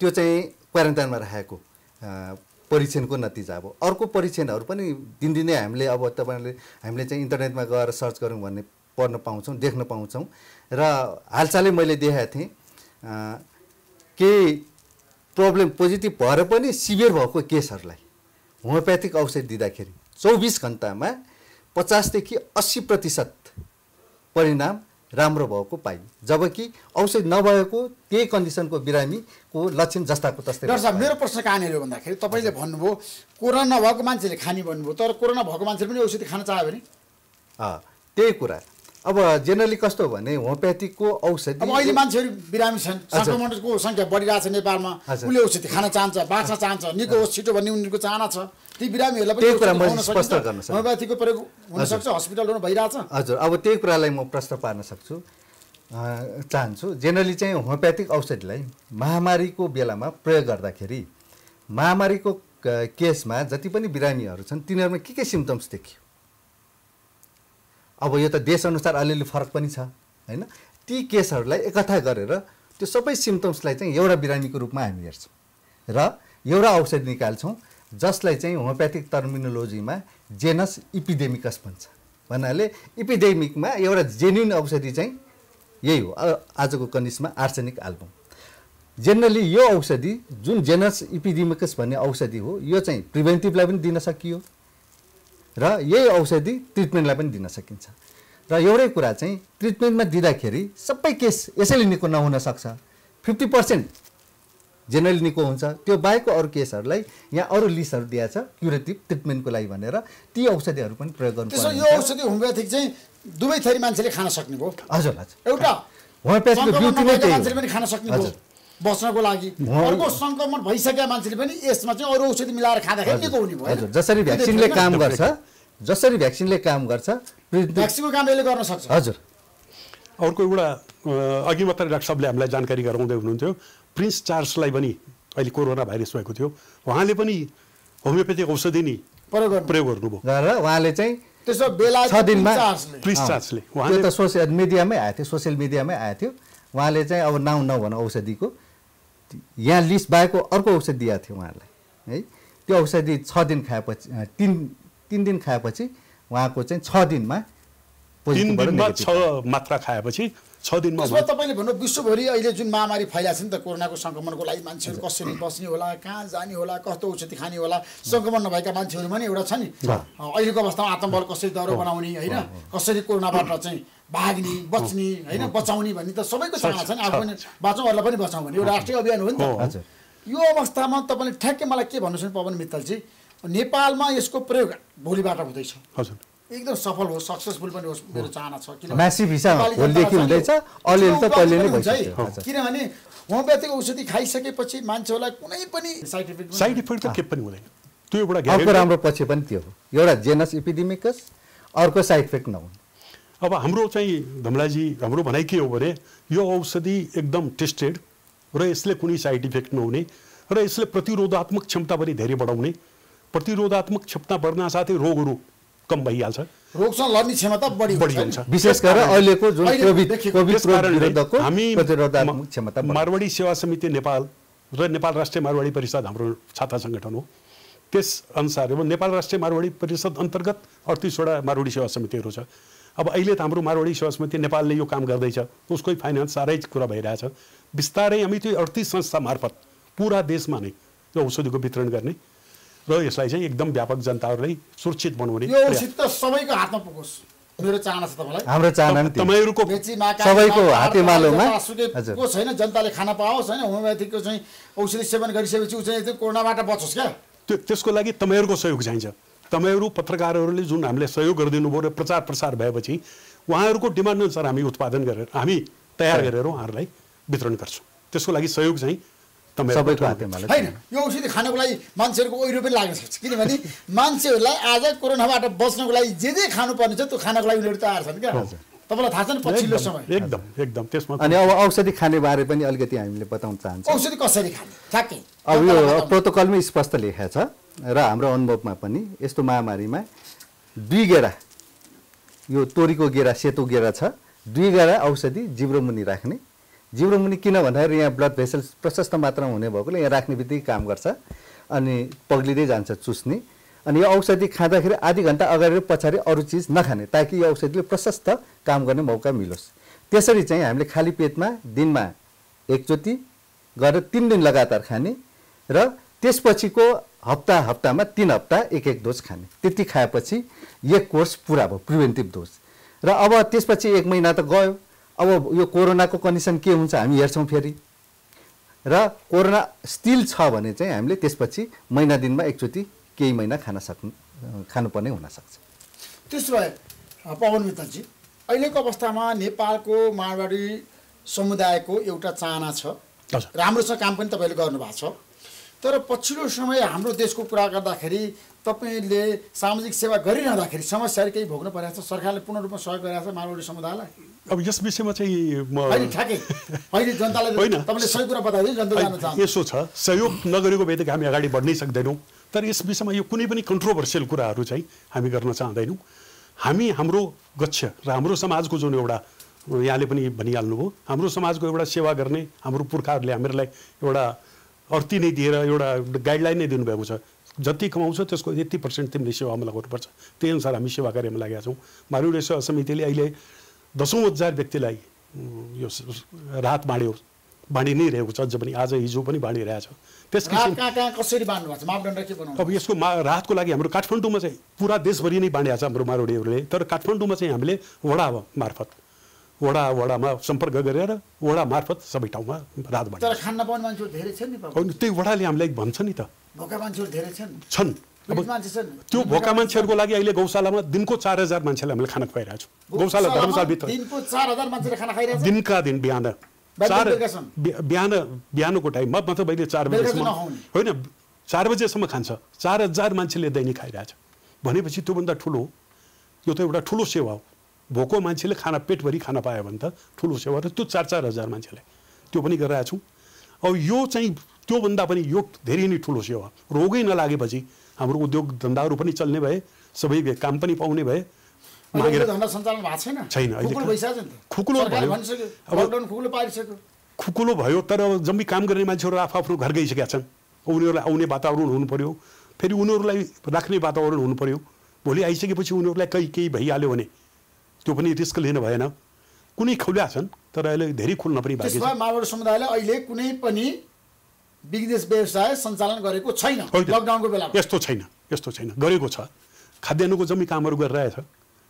Speaker 3: त्यो चाहिँ क्वारेन्टाइनमा राखेको परीक्षणको नतिजा हो। अर्को परीक्षणहरू पनि दिनदिनै हामीले चाहिँ इन्टरनेटमा गएर सर्च गरौँ भन्ने पढ्न पाउँछौँ, देख्न पाउँछौँ। र हालसालै मैले देखाएको थिएँ केही प्रब्लम पोजिटिभ भएर पनि सिभियर भएको केसहरूलाई होमियोप्याथिक औषधि दिँदाखेरि 24 घन्टामा 50 देखि 80% परिणाम राम्रो भएको पाइयो, जबकि औषधि नभएको त्यही कन्डिसनको बिरामीको लक्षण जस्ताको तस्तै।
Speaker 1: डाक्टर साहब, मेरो प्रश्न कहाँनिर हो भन्दाखेरि तपाईँले भन्नुभयो कोरोना नभएको मान्छेले खाने भन्नुभयो, तर कोरोना भएको मान्छेले पनि औषधि खान चाह्यो भने?
Speaker 3: त्यही कुरा। अब जेनरली कस्तो हो भने होमियोप्याथिकको औषधि
Speaker 1: अब अहिले मान्छेहरू बिरामी छन्, संक्रमणको सङ्ख्या बढिरहेछ नेपालमा, उसले औषधि खान चाहन्छ, बाँच्न चाहन्छ, निको होस् छिटो भन्ने उनीहरूको चाहना छ। ती बिरामीहरूलाई पनि होमियोप्याथीको प्रयोग हुनसक्छ, हस्पिटलहरू भइरहेछ।
Speaker 3: हजुर, अब त्यही कुरालाई म प्रश्न पार्न चाहन्छु। जेनरली चाहिँ होमियोप्याथिक औषधिलाई महामारीको बेलामा प्रयोग गर्दाखेरि महामारीको केसमा जति पनि बिरामीहरू छन् तिनीहरूमा के सिम्पटम्स देखियो? अब यो त देशअनुसार अलिअलि फरक पनि छ हैन। ती केसहरूलाई एकट्ठा गरेर त्यो सबै सिम्पटम्सलाई चाहिँ एउटा बिरामीको रूपमा हामी हेर्छौँ र एउटा औषधि निकाल्छौँ जसलाई चाहिँ होमियोप्याथिक टर्मिनोलोजीमा जेनस इपिडेमिकस भन्छ। भन्नाले इपिडेमिकमा एउटा जेन्युन औषधि चाहिँ यही हो, आजको कन्डिसनमा आर्सेनिक एल्बम। जेनरली यो औषधि जुन जेनस इपिडेमिकस भन्ने औषधि हो, यो चाहिँ प्रिभेन्टिभलाई पनि दिन सकियो र यही औषधि ट्रिटमेन्टलाई पनि दिन सकिन्छ। र एउटै कुरा चाहिँ ट्रिटमेन्टमा दिँदाखेरि सबै केस यसैले निको नहुन सक्छ, 50% जेनरली निको हुन्छ। त्यो बाहेकको अरू केसहरूलाई यहाँ अरू लिस्टहरू दिएको छ क्युरेटिभ ट्रिटमेन्टको लागि भनेर, ती औषधिहरू पनि प्रयोग गर्नु पर्छ।
Speaker 1: यो औषधि होमियोप्याथिक चाहिँ दुवै थरी मान्छेले खान सक्ने भयो?
Speaker 3: हजुर,
Speaker 1: एउटा
Speaker 3: होमियोप्याथीको ब्युटी नै त्यही
Speaker 1: मान्छेले पनि खान सक्ने भयो बस्नको लागि, अर्को संक्रमण भइसकेका मान्छेले पनि यसमा चाहिँ अरू औषधि मिलाएर खाँदाखेरि निको हुने भयो।
Speaker 3: हजुर, जसरी भ्याक्सिनले काम गर्छ
Speaker 1: भ्याक्सिनको काम यसले गर्न सक्छ।
Speaker 3: हजुर।
Speaker 2: अर्को एउटा अघि मात्रै डाक्टर साहबले हामीलाई जानकारी गराउँदै हुनुहुन्थ्यो, प्रिन्स चार्ल्सलाई पनि अहिले कोरोना भाइरस भएको थियो, उहाँले पनि होमियोप्याथिक औषधि नै प्रयोग गर्नुभयो
Speaker 3: र उहाँले चाहिँ
Speaker 1: त्यसो बेला
Speaker 3: 6 दिनमा
Speaker 2: प्रिन्स चार्ल्सले
Speaker 3: उहाँले त सोसियल मिडियामै आएको थियो। उहाँले चाहिँ अब नाउँ नभन औषधिको यहाँ लिस्ट बाहेकको अर्को औषधि दिएको थियो उहाँलाई है। त्यो औषधि 6 दिन खाएपछि 3 दिन खाएपछि उहाँको चाहिँ 6 दिनमा
Speaker 2: 6 मात्रा खाएपछि 6 दिनमा
Speaker 1: तपाईँले भन्नु विश्वभरि अहिले जुन महामारी फैलाएको छ नि त कोरोनाको सङ्क्रमणको लागि मान्छेहरू कसरी बस्ने होला, कहाँ जाने होला, कस्तो औषधि खाने होला, सङ्क्रमण नभएका मान्छेहरू पनि एउटा छ नि अहिलेको अवस्थामा आत्मबल कसरी दह्रो बनाउने होइन, कसरी कोरोनाबाट चाहिँ भाग्ने बच्ने होइन, बचाउने भन्ने त सबैको चाहना छ नि। आफू पनि बाँचौँ अरूलाई पनि बचाउँ भन्ने एउटा राष्ट्रिय अभियान हो नि त। यो अवस्थामा तपाईँले ठ्याक्कै मलाई के भन्नुहोस् नि पवन मित्तलजी, नेपालमा यसको प्रयोग भोलिबाट हुँदैछ, एकदम सफल होस्, सक्सेसफुल पनि होस् मेरो चाहना छ। किनभने होमियोप्याथिक औषधि खाइसकेपछि मान्छेहरूलाई कुनै पनि साइड इफेक्ट
Speaker 2: त के पनि हुँदैन। त्यो एउटा
Speaker 3: अर्को राम्रो पछि पनि त्यो हो, एउटा जेनस इपिडेमिकस, अर्को साइड इफेक्ट नहुने।
Speaker 2: अब हाम्रो चाहिँ धमलाजी हाम्रो भनाइ के हो भने यो औषधि एकदम टेस्टेड र यसले कुनै साइड इफेक्ट नहुने र यसले प्रतिरोधात्मक क्षमता पनि धेरै बढाउने, प्रतिरोधात्मक क्षमता बढ्न साथै रोगहरू कम भइहाल्छ,
Speaker 1: रोगसँग लड्ने क्षमता बढी
Speaker 2: हुन्छ।
Speaker 3: विशेष गरेर अहिलेको जुन कोभिड
Speaker 2: हामी मारवाडी सेवा समिति नेपाल र नेपाल राष्ट्रिय मारवाडी परिषद हाम्रो छाता सङ्गठन हो, त्यस अनुसार नेपाल राष्ट्रिय मारवाडी परिषद अन्तर्गत 38वटा मारवाडी सेवा समितिहरू छ। अब अहिले त हाम्रो मारवाडी सेवा समिति नेपालले यो काम गर्दैछ, उसकै फाइनेन्स साह्रै कुरा भइरहेछ। बिस्तारै हामी त्यो 38 संस्था मार्फत पुरा देशमा नै यो औषधिको वितरण गर्ने र यसलाई चाहिँ एकदम व्यापक जनताहरूलाई सुरक्षित बनाउने।
Speaker 1: यो औषधि त सबैको हातमा पुगोस्, मेरो चाहना छ तपाईलाई।
Speaker 3: हाम्रो चाहना नि
Speaker 2: तपाईहरुको
Speaker 3: सबैको हातेमालोमा
Speaker 1: को छैन, जनताले खान पाओस् हैन, होमियोप्याथीको चाहिँ औषधि सेवन गरिसकेपछि उ चाहिँ कोरोनाबाट बचोस् क्या।
Speaker 2: त्यसको लागि तपाईहरुको सहयोग चाहिन्छ। तपाईहरु पत्रकारहरूले जुन हामीले सहयोग गरिदिनु भयो र प्रचार प्रसार भएपछि उहाँहरुको डिमान्ड अनुसार हामी उत्पादन गरेर हामी तयार गरेर उहाँहरुलाई वितरण गर्छौँ। त्यसको लागि सहयोग चाहिँ
Speaker 3: सबैको हातेमालो
Speaker 1: हैन। यो औषधि खानको लागि मान्छेहरुको ओइरो पनि लाग्न सक्छ, किनभने मान्छेहरुलाई आज कोरोनाबाट बच्नको लागि जे खानुपर्ने छ त्यो खानको लागि उनीहरु तयार छन् क्या। तपाईलाई थाहा छ नि पछिल्लो समय
Speaker 2: एकदम एकदम त्यसमा।
Speaker 3: अनि अब औषधि खाने बारे पनि अलिकति हामीले बताउन चाहन्छौँ।
Speaker 1: औषधि कसरी खाने ठ्याक्कै
Speaker 3: अब यो प्रोटोकलमै स्पष्ट लेखेको छ र हाम्रो अनुभवमा पनि यस्तो महामारीमा 2 गेरा, यो तोरीको गेरा सेतो गेरा छ, 2 गेरा औषधि जिब्रोमुनि राख्ने। जिब्रोमुनि किन भन्दाखेरि यहाँ ब्लड भेसल्स प्रशस्त मात्रामा हुने भएकोले यहाँ राख्ने बित्तिकै काम गर्छ अनि पग्लिँदै जान्छ चुस्ने। अनि यो औषधि खाँदाखेरि आधी घन्टा अगाडि र पछाडि अरू चिज नखाने, ताकि यो औषधिले प्रशस्त काम गर्ने मौका मिलोस्। त्यसरी चाहिँ हामीले खाली पेटमा दिनमा एकचोटि गरेर 3 दिन लगातार खाने र त्यसपछिको हप्तामा 3 हप्ता 1 डोज खाने। त्यति खाएपछि 1 कोर्स पुरा भयो, प्रिभेन्टिभ डोज। र अब त्यसपछि 1 महिना त गयो। अब यो कोरोनाको कन्डिसन के हुन्छ हामी हेर्छौँ फेरि, र कोरोना स्टिल छ भने चाहिँ हामीले त्यसपछि महिना दिनमा एकचोटि केही महिना खानुपर्ने हुनसक्छ।
Speaker 1: त्यसो भए पवन मित्रजी, अहिलेको अवस्थामा नेपालको माडवाडी समुदायको एउटा चाहना छ, राम्रोसँग काम पनि तपाईँले गर्नुभएको छ, तर पछिल्लो समय हाम्रो देशको कुरा गर्दाखेरि तपाईँले सामाजिक सेवा गरिरहँदाखेरि समस्याहरू केही भोग्नु परेको छ? सरकारले पूर्ण रूपमा सहयोग गरिरहेको छ माडवाडी समुदायलाई?
Speaker 2: अब यस विषयमा चाहिँ
Speaker 1: ठ्याक्कै अहिले जनतालाई तपाईँले सही कुरा बताइदिनु, जनता जान्न चाहन्छ।
Speaker 2: यसो छ, सहयोग नगरेको भए त हामी अगाडि बढ्नै सक्दैनौँ। तर यस विषयमा यो कुनै पनि कन्ट्रोभर्सियल कुराहरू चाहिँ हामी गर्न चाहँदैनौँ। हामी हाम्रो गच्छ र हाम्रो समाजको जुन एउटा यहाँले पनि भनिहाल्नुभयो, हाम्रो समाजको एउटा सेवा गर्ने हाम्रो पुर्खाहरूले हामीहरूलाई एउटा अर्थी नै दिएर एउटा गाइडलाइन नै दिनुभएको छ, जति कमाउँछ त्यसको 80% तिमीले सेवामा लगाउनुपर्छ। त्यही अनुसार हामी सेवा कार्यमा लागेका छौँ। मारुनी सेवा समितिले अहिले 10,000 व्यक्तिलाई यो राहत बाँडि नै रहेको छ, अझ पनि आज हिजो पनि बाँडिरहेको छ। त्यस
Speaker 1: कसरी बाँड्नु भएको छ, मापदण्ड के बनाउनु?
Speaker 2: अब यसको राहतको लागि हाम्रो काठमाडौँमा चाहिँ पुरा देशभरि नै बाँडिएको छ हाम्रो मारुडीहरूले, तर काठमाडौँमा चाहिँ हामीले वडामा सम्पर्क गरेर वडा मार्फत सबै ठाउँमा राहत बाँड्छ।
Speaker 1: तर खान नपाउने मान्छेहरू धेरै छन् नि बाबु।
Speaker 2: त्यही वडाले हामीलाई भन्छ नि त,
Speaker 1: भोका मान्छेहरू धेरै
Speaker 2: छन्। अब त्यो भोका मान्छेहरूको लागि अहिले गौशालामा दिनको 4,000 मान्छेलाई हामीले खाना खुवाइरहेको छौँ। गौशाला धर्मशालाभित्र
Speaker 1: दिनको 4,000 मान्छेले खाना खाइरहेको छ।
Speaker 2: दिनका दिन बिहानको टाइममा मतलब अहिले 4 बजेसम्म होइन 4 बजेसम्म खान्छ। 4,000 मान्छेले दैनिक खाइरहेछ भनेपछि त्योभन्दा ठुलो यो त एउटा ठुलो सेवा हो। भोको मान्छेले खाना पेटभरि खाना पायो भने त ठुलो सेवा, र त्यो 4,000 मान्छेलाई त्यो पनि गरिरहेको छौँ। अब यो चाहिँ त्योभन्दा पनि यो धेरै नै ठुलो सेवा। रोगै नलागेपछि हाम्रो उद्योग धन्दाहरू पनि चल्ने भए, सबै काम पनि पाउने भए। खुकुलो भयो तर जम्मी काम गर्ने मान्छेहरू आफ्नो घर गइसकेका छन्। उनीहरूलाई आउने वातावरण हुनु पर्यो, फेरि उनीहरूलाई राख्ने वातावरण हुनु पर्यो। भोलि आइसकेपछि उनीहरूलाई केही भइहाल्यो भने त्यो पनि रिस्क लिनु भएन। कुनै खुल्या छन् तर अहिले धेरै खुल्न पनि बाँकी छ।
Speaker 1: माडवाडी समुदायले अहिले कुनै पनि बिजनेस व्यवसाय सञ्चालन गरेको छैन लकडाउनको बेलामा?
Speaker 2: यस्तो छैन, गरेको छ। खाद्यान्नको जम्मी कामहरू गरिरहेछ,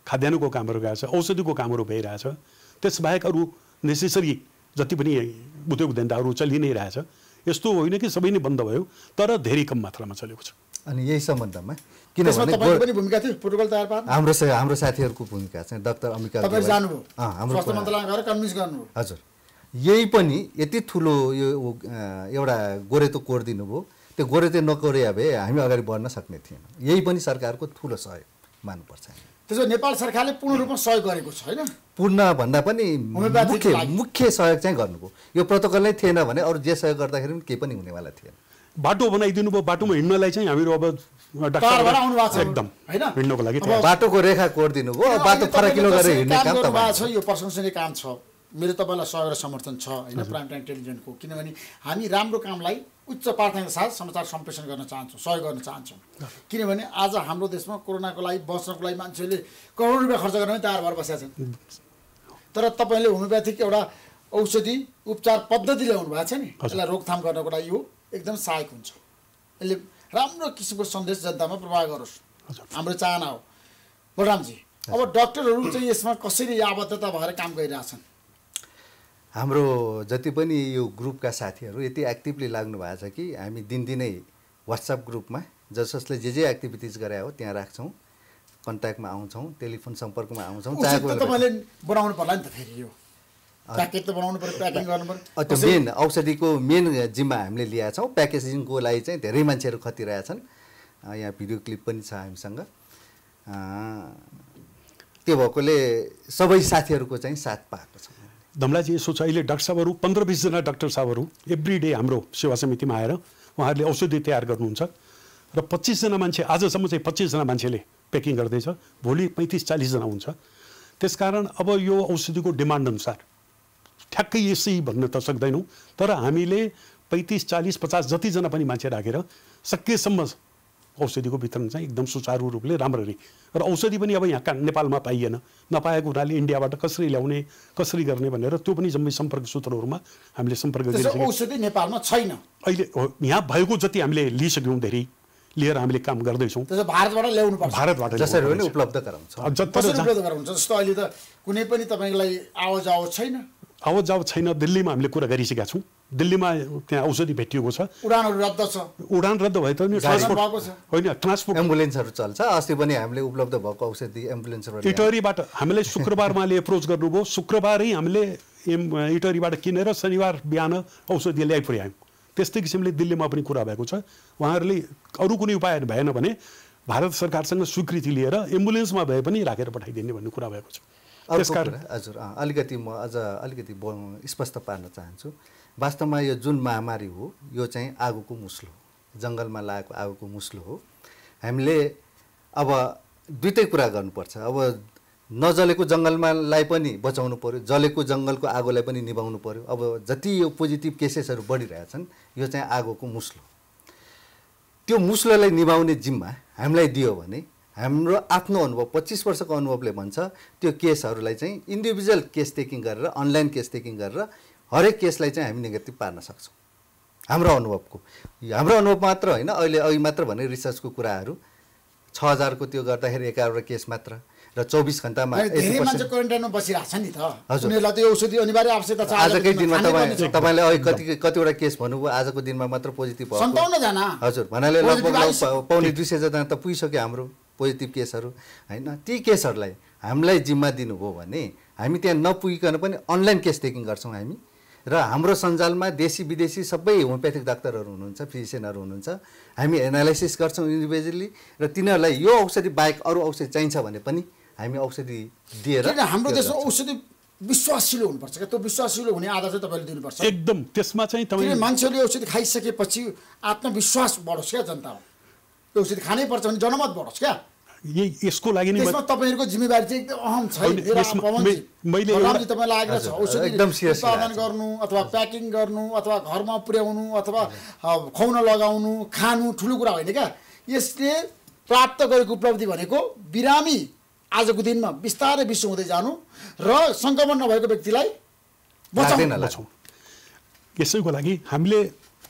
Speaker 2: खाद्यान्नको कामहरू गएको छ, औषधिको कामहरू भइरहेछ। त्यसबाहेक अरू नेसेसरी जति पनि उद्योग धन्दाहरू चलि नै रहेछ। यस्तो होइन कि सबै नै बन्द भयो, तर धेरै कम मात्रामा चलेको छ।
Speaker 3: अनि यही सम्बन्धमा किनभने
Speaker 1: भूमिका थियो प्रोटोकल तयार पार्न
Speaker 3: हाम्रो साथीहरूको भूमिका चाहिँ डाक्टर अमिका हजुर यही पनि यति ठुलो यो एउटा गोरेतो कोरिदिनु भयो। त्यो गोरेतो नकोरिया भए हामी अगाडि बढ्न सक्ने थिएनौँ। यही पनि सरकारको ठुलो सहयोग मान्नुपर्छ।
Speaker 1: त्यसो नेपाल सरकारले पूर्ण रूपमा सहयोग गरेको छ होइन?
Speaker 3: पूर्ण भन्दा पनि मुख्य सहयोग चाहिँ गर्नुभयो। यो प्रोटोकल नै थिएन भने अरू जे सहयोग गर्दाखेरि पनि केही पनि हुनेवाला थिएन।
Speaker 2: बाटो बनाइदिनु भयो, बाटोमा हिँड्नलाई चाहिँ हामीहरू अब एकदम हिँड्नको लागि
Speaker 3: बाटोको रेखा कोरिदिनु भयो। बाटो फराकिलो गरेर हिँड्ने काम
Speaker 1: छ। यो प्रशंसनीय काम छ। मेरो तपाईँलाई सहयोग र समर्थन छ होइन प्राइम टाइम टेलिभिजनको, किनभने हामी राम्रो कामलाई उच्च प्राथमिकताका साथ समाचार सम्प्रेषण गर्न चाहन्छौँ, सहयोग गर्न चाहन्छौँ। किनभने आज हाम्रो देशमा कोरोनाको लागि बच्नको लागि मान्छेले करोड रुपियाँ खर्च गर्न पनि तयार भएर बसेका छन्। तर तपाईँले होमियोप्याथिक एउटा औषधि उपचार पद्धति ल्याउनु भएको छ नि, यसलाई रोकथाम गर्नको लागि यो एकदम सहायक हुन्छ। यसले राम्रो किसिमको सन्देश जनतामा प्रवाह गरोस्, हाम्रो चाहना हो। बलरामजी अब डाक्टरहरू चाहिँ यसमा कसरी आबद्धता भएर काम गरिरहेछन्?
Speaker 3: हाम्रो जति पनि यो ग्रुपका साथीहरू यति एक्टिभली लाग्नु भएको छ कि हामी दिनदिनै व्हाट्सएप ग्रुपमा जसले जे एक्टिभिटिज गरे हो त्यहाँ राख्छौँ, कन्ट्याक्टमा आउँछौँ, टेलिफोन सम्पर्कमा आउँछौँ।
Speaker 1: तपाईँले बनाउनु पर्ला नि त, फेरि यो प्याकेट त बनाउनु पर्यो, प्याकिङ गर्नु पर्यो।
Speaker 3: त्यो मेन औषधिको मेन जिम्मा हामीले लिएका छौँ। प्याकेजिङको लागि चाहिँ धेरै मान्छेहरू खटिरहेछन्। यहाँ भिडियो क्लिप पनि छ हामीसँग। त्यो भएकोले सबै साथीहरूको चाहिँ साथ पाएको छ।
Speaker 2: धमलाजी यसो छ, अहिले डाक्टर साहबहरू 15-20 जना डाक्टर साहबहरू एभ्री डे हाम्रो सेवा समितिमा आएर उहाँहरूले औषधि तयार गर्नुहुन्छ र 25 जना मान्छे, आजसम्म चाहिँ 25 जना मान्छेले प्याकिङ गर्दैछ, भोलि 35-40 जना हुन्छ। त्यसकारण अब यो औषधिको डिमान्ड अनुसार ठ्याक्कै यसै भन्न त सक्दैनौँ, तर हामीले 35-40-50 जतिजना पनि मान्छे राखेर सकेसम्म औषधिको वितरण चाहिँ एकदम सुचारू रूपले राम्ररी, र औषधि पनि अब यहाँ नेपालमा पाइएन, नपाएको हुनाले इन्डियाबाट कसरी ल्याउने कसरी गर्ने भनेर त्यो पनि जम्मै सम्पर्क सूत्रहरूमा हामीले सम्पर्क गरिसक्यौँ।
Speaker 1: औषधि नेपालमा छैन
Speaker 2: अहिले, यहाँ भएको जति हामीले लिइसक्यौँ, धेरै लिएर हामीले काम गर्दैछौँ।
Speaker 1: भारतबाट ल्याउनु पर्छ,
Speaker 2: भारतबाट
Speaker 3: जसरी पनि उपलब्ध गराउँछ।
Speaker 1: जस्तो अहिले त कुनै पनि तपाईँलाई आवाज छैन,
Speaker 2: आवाज छैन। दिल्लीमा हामीले कुरा गरिसकेका छौँ, दिल्लीमा त्यहाँ औषधि भेटिएको छ,
Speaker 1: उडानहरू रद्द छ।
Speaker 2: उडान रद्द भए तापनि ट्रान्सपोर्ट होइन, ट्रान्सपोर्ट
Speaker 3: एम्बुलेन्सहरू चल्छ। अस्ति पनि हामीले उपलब्ध भएको औषधि एम्बुलेन्सबाट
Speaker 2: इटहरीबाट हामीलाई शुक्रबारमाले एप्रोच गर्नुभयो, शुक्रबारै हामीले इटहरीबाट किनेर शनिबार बिहान औषधि ल्याइ पुर्यायौँ। त्यस्तै किसिमले दिल्लीमा पनि कुरा भएको छ। उहाँहरूले अरू कुनै उपाय भएन भने भारत सरकारसँग स्वीकृति लिएर एम्बुलेन्समा भए पनि राखेर पठाइदिने भन्ने कुरा भएको छ।
Speaker 3: त्यसकारण हजुर अलिकति म अझ अलिकति स्पष्ट पार्न चाहन्छु। वास्तवमा यो जुन महामारी हो यो चाहिँ आगोको मुस्लो हो, जङ्गलमा लागेको आगोको मुस्लो हो। हामीले अब दुईटै कुरा गर्नुपर्छ। अब नजलेको जङ्गलमालाई पनि बचाउनु पर्यो, जलेको जङ्गलको आगोलाई पनि निभाउनु पर्यो। अब जति यो पोजिटिभ केसेसहरू बढिरहेछन् यो चाहिँ आगोको मुस्लो। त्यो मुस्लोलाई निभाउने जिम्मा हामीलाई दियो भने हाम्रो आफ्नो अनुभव 25 वर्षको अनुभवले भन्छ त्यो केसहरूलाई चाहिँ इन्डिभिजुअल केस टेकिङ गरेर, अनलाइन केस टेकिङ गरेर हरेक केसलाई चाहिँ हामी नेगेटिभ पार्न सक्छौँ। हाम्रो अनुभव मात्र होइन, अहिले मात्र भने रिसर्चको कुराहरू 6000 को त्यो गर्दाखेरि 11वटा केस मात्र र 24 घण्टामा
Speaker 1: धेरै मान्छे क्वारेन्टाइनमा बसिरहेछ नि त। उनीहरूलाई त औषधि अनिवार्य आवश्यकता छ।
Speaker 3: आजकै दिनमा तपाईँले कतिवटा केस भन्नुभयो, आजको दिनमा मात्र पोजिटिभ भयो
Speaker 1: 57 जना।
Speaker 3: हजुर, भन्नाले लगभग पौने 200 जना त पुगिसक्यो हाम्रो पोजिटिभ केसहरू होइन। ती केसहरूलाई हामीलाई जिम्मा दिनुभयो भने हामी त्यहाँ नपुगिकन पनि अनलाइन केस टेकिङ गर्छौँ हामी। र हाम्रो सञ्जालमा देशी विदेशी सबै होमियोप्याथिक डाक्टरहरू हुनुहुन्छ, फिजिसियनहरू हुनुहुन्छ। हामी एनालाइसिस गर्छौँ इन्डिभिजुअली र तिनीहरूलाई यो औषधि बाहेक अरू औषधि चाहिन्छ भने पनि हामी औषधि दिएर।
Speaker 1: हाम्रो देशमा औषधि विश्वासिलो हुनुपर्छ क्या, त्यो विश्वासिलो हुने आधार चाहिँ तपाईँले दिनुपर्छ
Speaker 2: एकदम। त्यसमा चाहिँ तपाईँ
Speaker 1: मान्छेहरूले औषधि खाइसकेपछि आत्मविश्वास बढोस् क्या जनतामा, औषधि खानै पर्छ भने जनमत बढोस् क्या।
Speaker 2: यसको लागि नै
Speaker 1: त्यसमा तपाईँहरूको जिम्मेवारी चाहिँ एकदम अहम छ। मैले तपाईँलाई लागेको छ औषधि उत्पादन गर्नु अथवा प्याकिङ गर्नु अथवा घरमा पुर्याउनु अथवा खुवाउन लगाउनु खानु ठुलो कुरा होइन क्या। यसले प्राप्त गरेको उपलब्धि भनेको बिरामी आजको दिनमा बिस्तारै विश्व हुँदै जानु र सङ्क्रमण नभएको व्यक्तिलाई बचाउनु।
Speaker 2: यसैको लागि हामीले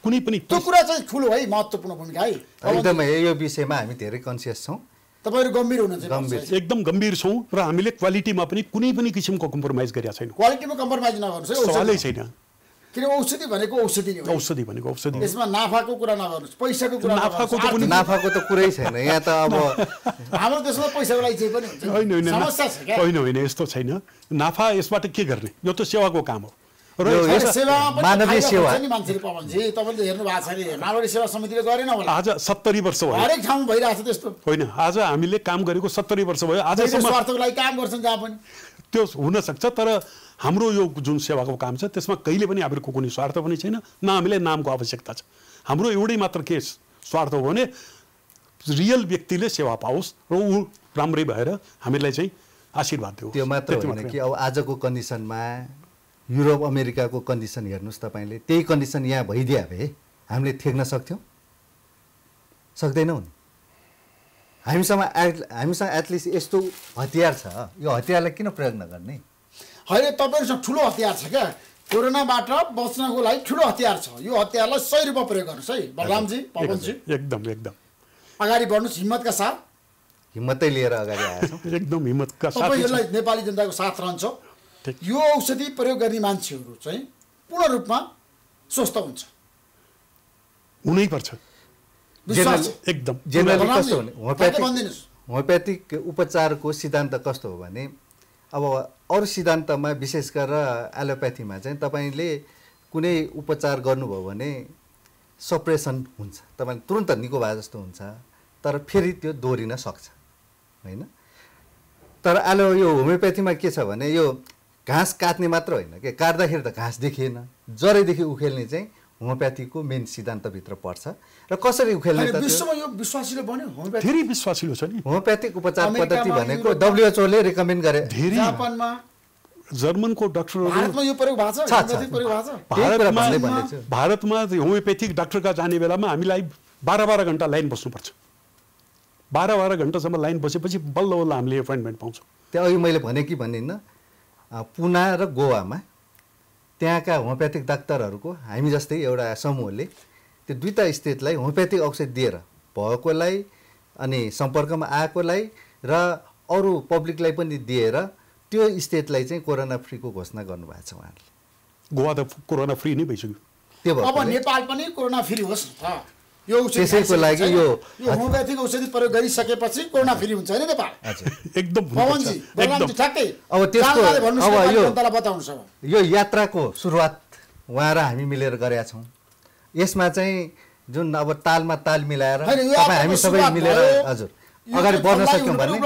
Speaker 2: कुनै पनि
Speaker 1: त्यो कुरा चाहिँ ठुलो है, महत्त्वपूर्ण भूमिका है।
Speaker 3: एकदमै यो विषयमा हामी धेरै कन्सियस छौँ।
Speaker 1: तपाईँहरू गम्भीर हुनुहुन्छ,
Speaker 2: एकदम गम्भीर छौँ र हामीले क्वालिटीमा पनि कुनै पनि किसिमको कम्प्रोमाइज गरेका छैनौँ।
Speaker 1: क्वालिटीमा कम्प्रोमाइज नगर्नुहोस् है,
Speaker 2: सवालै छैन।
Speaker 1: किन औषधि भनेको औषधि नै हो।
Speaker 2: औषधि भनेको औषधि।
Speaker 1: यसमा नाफाको कुरा नगर्नुहोस्, पैसाको कुरा नगर्नुहोस्।
Speaker 3: नाफाको त कुरै छैन यहाँ त। अब
Speaker 1: हाम्रो देशमा पैसाको लागि चाहिँ पनि हुन्छ, समस्या छ क्या।
Speaker 2: होइन यस्तो छैन। नाफा यसबाट के गर्ने, यो त सेवाको काम हो।
Speaker 1: र मानवीय सेवा मान्छेले पाउँछ। तपाईँले हेर्नु भएको छ नि, मानवीय सेवा समितिले गरेन होला।
Speaker 2: आज 70 वर्ष भयो,
Speaker 1: हरेक ठाउँमा भइरहेको छ त्यस्तो।
Speaker 2: होइन, आज हामीले काम गरेको 70 वर्ष भयो। आजसम्म
Speaker 1: स्वार्थको लागि काम गर्छन् जहाँ पनि,
Speaker 2: त्यो हुनसक्छ। तर हाम्रो यो जुन सेवाको काम छ त्यसमा कहिले पनि हाम्रो कुनै स्वार्थ पनि छैन, न हामीलाई नामको आवश्यकता छ। हाम्रो एउटै मात्र के स्वार्थ हो भने रियल व्यक्तिले सेवा पाओस् र ऊ राम्रै भएर हामीलाई चाहिँ आशीर्वाद दियोस्।
Speaker 3: त्यो मात्र होइन कि अब आजको कन्डिसनमा युरोप अमेरिकाको कन्डिसन हेर्नुहोस् तपाईँले, त्यही कन्डिसन यहाँ भइदिए भए हामीले थेक्न सक्थ्यौँ? सक्दैनौँ नि। हामीसँग एटलिस्ट यस्तो हतियार छ, यो हतियारलाई किन प्रयोग नगर्ने?
Speaker 1: होइन, तपाईँहरूसँग ठुलो हतियार छ क्या। कोरोनाबाट बच्नको लागि ठुलो हतियार छ। यो हतियारलाई सही रूपमा प्रयोग गर्नुहोस् है बलरामजी, पवनजी।
Speaker 2: एकदम
Speaker 1: अगाडि बढ्नुहोस् हिम्मतका साथ।
Speaker 3: हिम्मतै लिएर अगाडि आएका छौँ।
Speaker 2: एकदम हिम्मतका साथ
Speaker 1: यसलाई नेपाली जनताको साथ रहन्छ। यो औषधि प्रयोग गर्ने मान्छेहरू चाहिँ पूर्ण रूपमा स्वस्थ हुन्छ,
Speaker 2: हुनैपर्छ।
Speaker 3: एकदम जेनरली कस्तो हुने होमियोप्याथिक उपचारको सिद्धान्त कस्तो हो भने अब अरू सिद्धान्तमा विशेष गरेर एलोप्याथीमा चाहिँ तपाईँले कुनै उपचार गर्नुभयो भने सप्रेसन हुन्छ, तपाईँले तुरन्त निको भए जस्तो हुन्छ, तर फेरि त्यो दोहोरिन सक्छ होइन। तर यो होमियोप्याथीमा के छ भने यो घाँस काट्ने मात्र होइन के, काट्दाखेरि त घाँस देखिएन, जरैदेखि उखेल्ने चाहिँ होमियोप्याथीको मेन सिद्धान्तभित्र पर्छ। र कसरी उखेल्ने त
Speaker 1: विश्वमा यो विश्वासिलो बन्यो होमियोप्याथी,
Speaker 2: धेरै विश्वासिलो छ नि।
Speaker 3: होमियोप्याथिक उपचार पद्धति भनेको WHO ले रेकमेन्ड गरे।
Speaker 2: धेरै
Speaker 1: जापानमा
Speaker 2: जर्मनको डाक्टरहरू
Speaker 1: भारतमा यो प्रयोग भएको छ, होमियोप्याथिक प्रयोग भएको छ।
Speaker 2: भारतमा होमियोप्याथिक डाक्टरका जाने बेलामा हामीलाई 12-12 घण्टा लाइन बस्नुपर्छ। 12-12 घण्टासम्म लाइन बसेपछि बल्ल बल्ल हामीले एपोइन्टमेन्ट पाउँछौँ।
Speaker 3: त्यो अघि मैले भने कि भनिन्न, पुना र गोवामा त्यहाँका होमियोप्याथिक डाक्टरहरूको हामी जस्तै एउटा समूहले त्यो दुईटा स्टेटलाई होमियोप्याथिक औषध दिएर भएकोलाई अनि सम्पर्कमा आएकोलाई र अरू पब्लिकलाई पनि दिएर त्यो स्टेटलाई चाहिँ कोरोना फ्रीको घोषणा गर्नुभएको छ उहाँहरूले।
Speaker 2: गोवा त कोरोना फ्री नै भइसक्यो।
Speaker 3: त्यो भयो
Speaker 1: अब नेपाल पनि कोरोना फ्री होस् न। यो
Speaker 3: त्यसैको लागि यो
Speaker 1: होमियोप्याथिक औषधि प्रयोग गरिसकेपछि कोरोना फ्री हुन्छ हैन नेपाल?
Speaker 2: एकदम
Speaker 1: पवनजी बलरामजी ठ्याक्कै
Speaker 3: अब त्यसको अब
Speaker 1: जनतालाई बताउनुस्।
Speaker 3: यो यात्राको सुरुवात उहाँ र हामी मिलेर गरेका छौँ। यसमा चाहिँ जुन अब तालमा ताल मिलाएर तपाईँ हामी सबै मिलेर हजुर अगाडि बढ्न सक्यौँ भने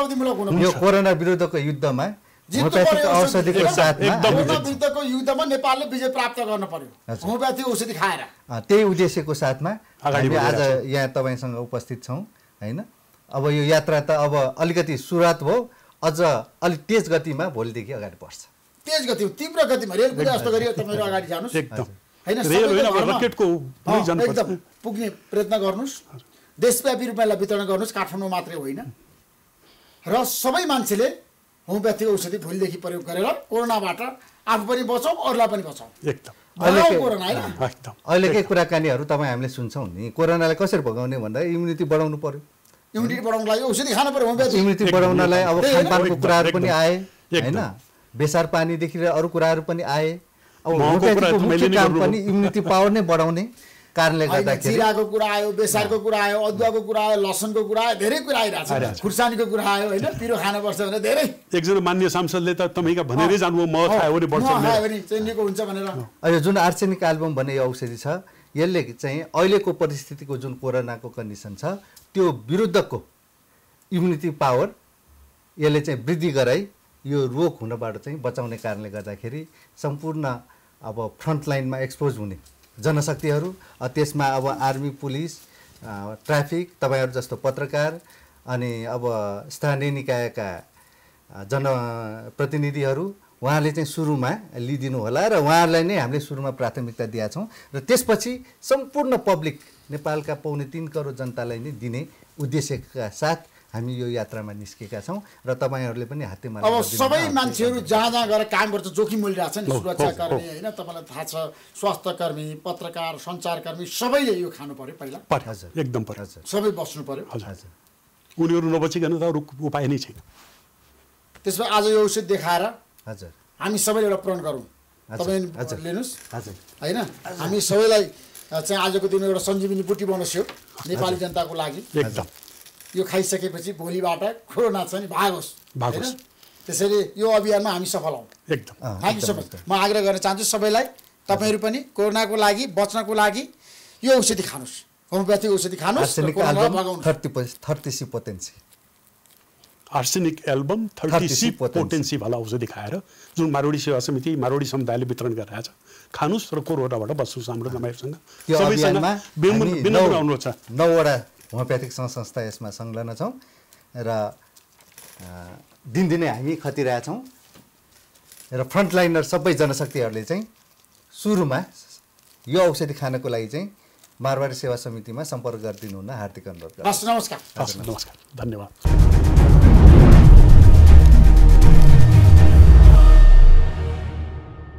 Speaker 3: यो कोरोना विरुद्धको युद्धमा होमियोप्याथिक औषधिको साथमा
Speaker 1: विरुद्धको युद्धमा नेपालले विजय प्राप्त गर्न पर्यो होमियोप्याथिक औषधि खाएर।
Speaker 3: त्यही उद्देश्यको साथमा हामी आज यहाँ तपाईँसँग उपस्थित छौँ होइन। अब यो यात्रा त अब अलिकति सुरुवात भयो, अझ अलिक तेज गतिमा भोलिदेखि अगाडि बढ्छ।
Speaker 1: तेज गति तीव्र गतिमा रेल कुदा जस्तो गरी तपाईँहरू अगाडि जानुहोस्
Speaker 2: एकदम
Speaker 1: एकदम पुग्ने प्रयत्न गर्नुहोस्। देशव्यापी रूपमा यसलाई वितरण गर्नुहोस्, काठमाडौँ मात्रै होइन। र सबै मान्छेले होमियोप्याथिक औषधि भोलिदेखि प्रयोग गरेर कोरोनाबाट आफू पनि बचाउँ, अरूलाई पनि बचाउँ।
Speaker 3: अहिलेकै कुराकानीहरू तपाईँ हामीले सुन्छौँ नि। कोरोनालाई कसरी भगाउने भन्दा इम्युनिटी बढाउनु पर्यो।
Speaker 1: इम्युनिटी बढाउनलाई औषधि खानु पर्यो। होमियोप्याथिक
Speaker 3: इम्युनिटी बढाउनलाई अब खानपानको कुराहरू पनि आए होइन, बेसार पानीदेखि अरू कुराहरू पनि आए। अब होमियोप्याथीको मुख्य काम पनि इम्युनिटी पावर नै बढाउने कारणले गर्दाखेरि
Speaker 1: जिराको कुरा आयो, बेसारको कुरा आयो, अदुवाको कुरा आयो, लसुनको कुरा आयो, धेरै कुरा आइरहेको छ। खुर्सानीको कुरा आयो होइन, पिरो खानुपर्छ भने धेरै।
Speaker 2: एकजना मान्य सांसदले त तपाईँका भनेरै जानुभयो म खायो भने बढ्छ
Speaker 1: भने चाहिँ निको हुन्छ भनेर।
Speaker 3: यो जुन आर्सेनिक एल्बम भन्ने यो औषधि छ यसले चाहिँ अहिलेको परिस्थितिको जुन कोरोनाको कन्डिसन छ त्यो विरुद्धको इम्युनिटी पावर यसले चाहिँ वृद्धि गराइ यो रोग हुनबाट चाहिँ बचाउने कारणले गर्दाखेरि सम्पूर्ण अब फ्रन्ट लाइनमा एक्सपोज हुने जनशक्तिहरू, त्यसमा अब आर्मी, पुलिस, ट्राफिक, तपाईँहरू जस्तो पत्रकार अनि अब स्थानीय निकायका जनप्रतिनिधिहरू उहाँले चाहिँ सुरुमा लिइदिनु होला र उहाँहरूलाई नै हामीले सुरुमा प्राथमिकता दिएका छौँ र त्यसपछि सम्पूर्ण पब्लिक नेपालका 3.25 करोड जनतालाई नै दिने उद्देश्यका साथ हामी यो यात्रामा निस्केका छौँ र तपाईँहरूले पनि हातेमा
Speaker 1: अब सबै मान्छेहरू जहाँ जहाँ गएर काम गर्छ, जोखिम मूल्यरहेको छ नि, सुरक्षाकर्मी होइन, तपाईँलाई थाहा छ, स्वास्थ्यकर्मी, पत्रकार, सञ्चारकर्मी सबैले यो खानु पर्यो पहिला।
Speaker 3: हजुर
Speaker 2: एकदम पर्यो,
Speaker 1: सबै बस्नु पर्यो।
Speaker 2: हजुर उनीहरू नबचिकन त अरू उपाय नै छैन।
Speaker 1: त्यसमा आज यो औषध देखाएर
Speaker 3: हजुर
Speaker 1: हामी सबैले एउटा प्रण गरौँ। तपाईँ लिनुहोस्
Speaker 3: हजुर
Speaker 1: होइन, हामी सबैलाई चाहिँ आजको दिन एउटा सञ्जीवनी बुटी बनोस् यो नेपाली जनताको लागि।
Speaker 2: एकदम
Speaker 1: यो खाइसकेपछि भोलिबाट कोरोना चाहिँ भागोस्। त्यसैले यो अभियानमा हामी सफल हौँ।
Speaker 2: एकदम
Speaker 1: थ्याङ्क यू सो मच। म आग्रह गर्न चाहन्छु सबैलाई, तपाईँहरू पनि कोरोनाको लागि बच्नको लागि यो औषधि खानुहोस्, होमियोप्याथिक औषधि खानुहोस्।
Speaker 2: आर्सेनिक एल्बम 30C पोटेन्सी वाला औषधि खाएर जुन मारोडी सेवा समिति मारोडी समुदायले वितरण गरिरहेछ खानुहोस् र कोरोनाबाट बस्नुहोस्। हाम्रो तपाईँहरूसँग सबैसँग विनम्र अनुरोध छ।
Speaker 3: 9वटा होमियोप्याथिक संस्था यसमा संलग्न छौँ र दिनदिनै हामी खटिरहेछौँ र फ्रन्टलाइनर सबै जनशक्तिहरूले चाहिँ सुरुमा यो औषधि खानको लागि चाहिँ मारवाडी सेवा समितिमा सम्पर्क गरिदिनु हुन हार्दिक अनुरोध गर्छु।
Speaker 1: नमस्कार।
Speaker 2: नमस्कार, धन्यवाद।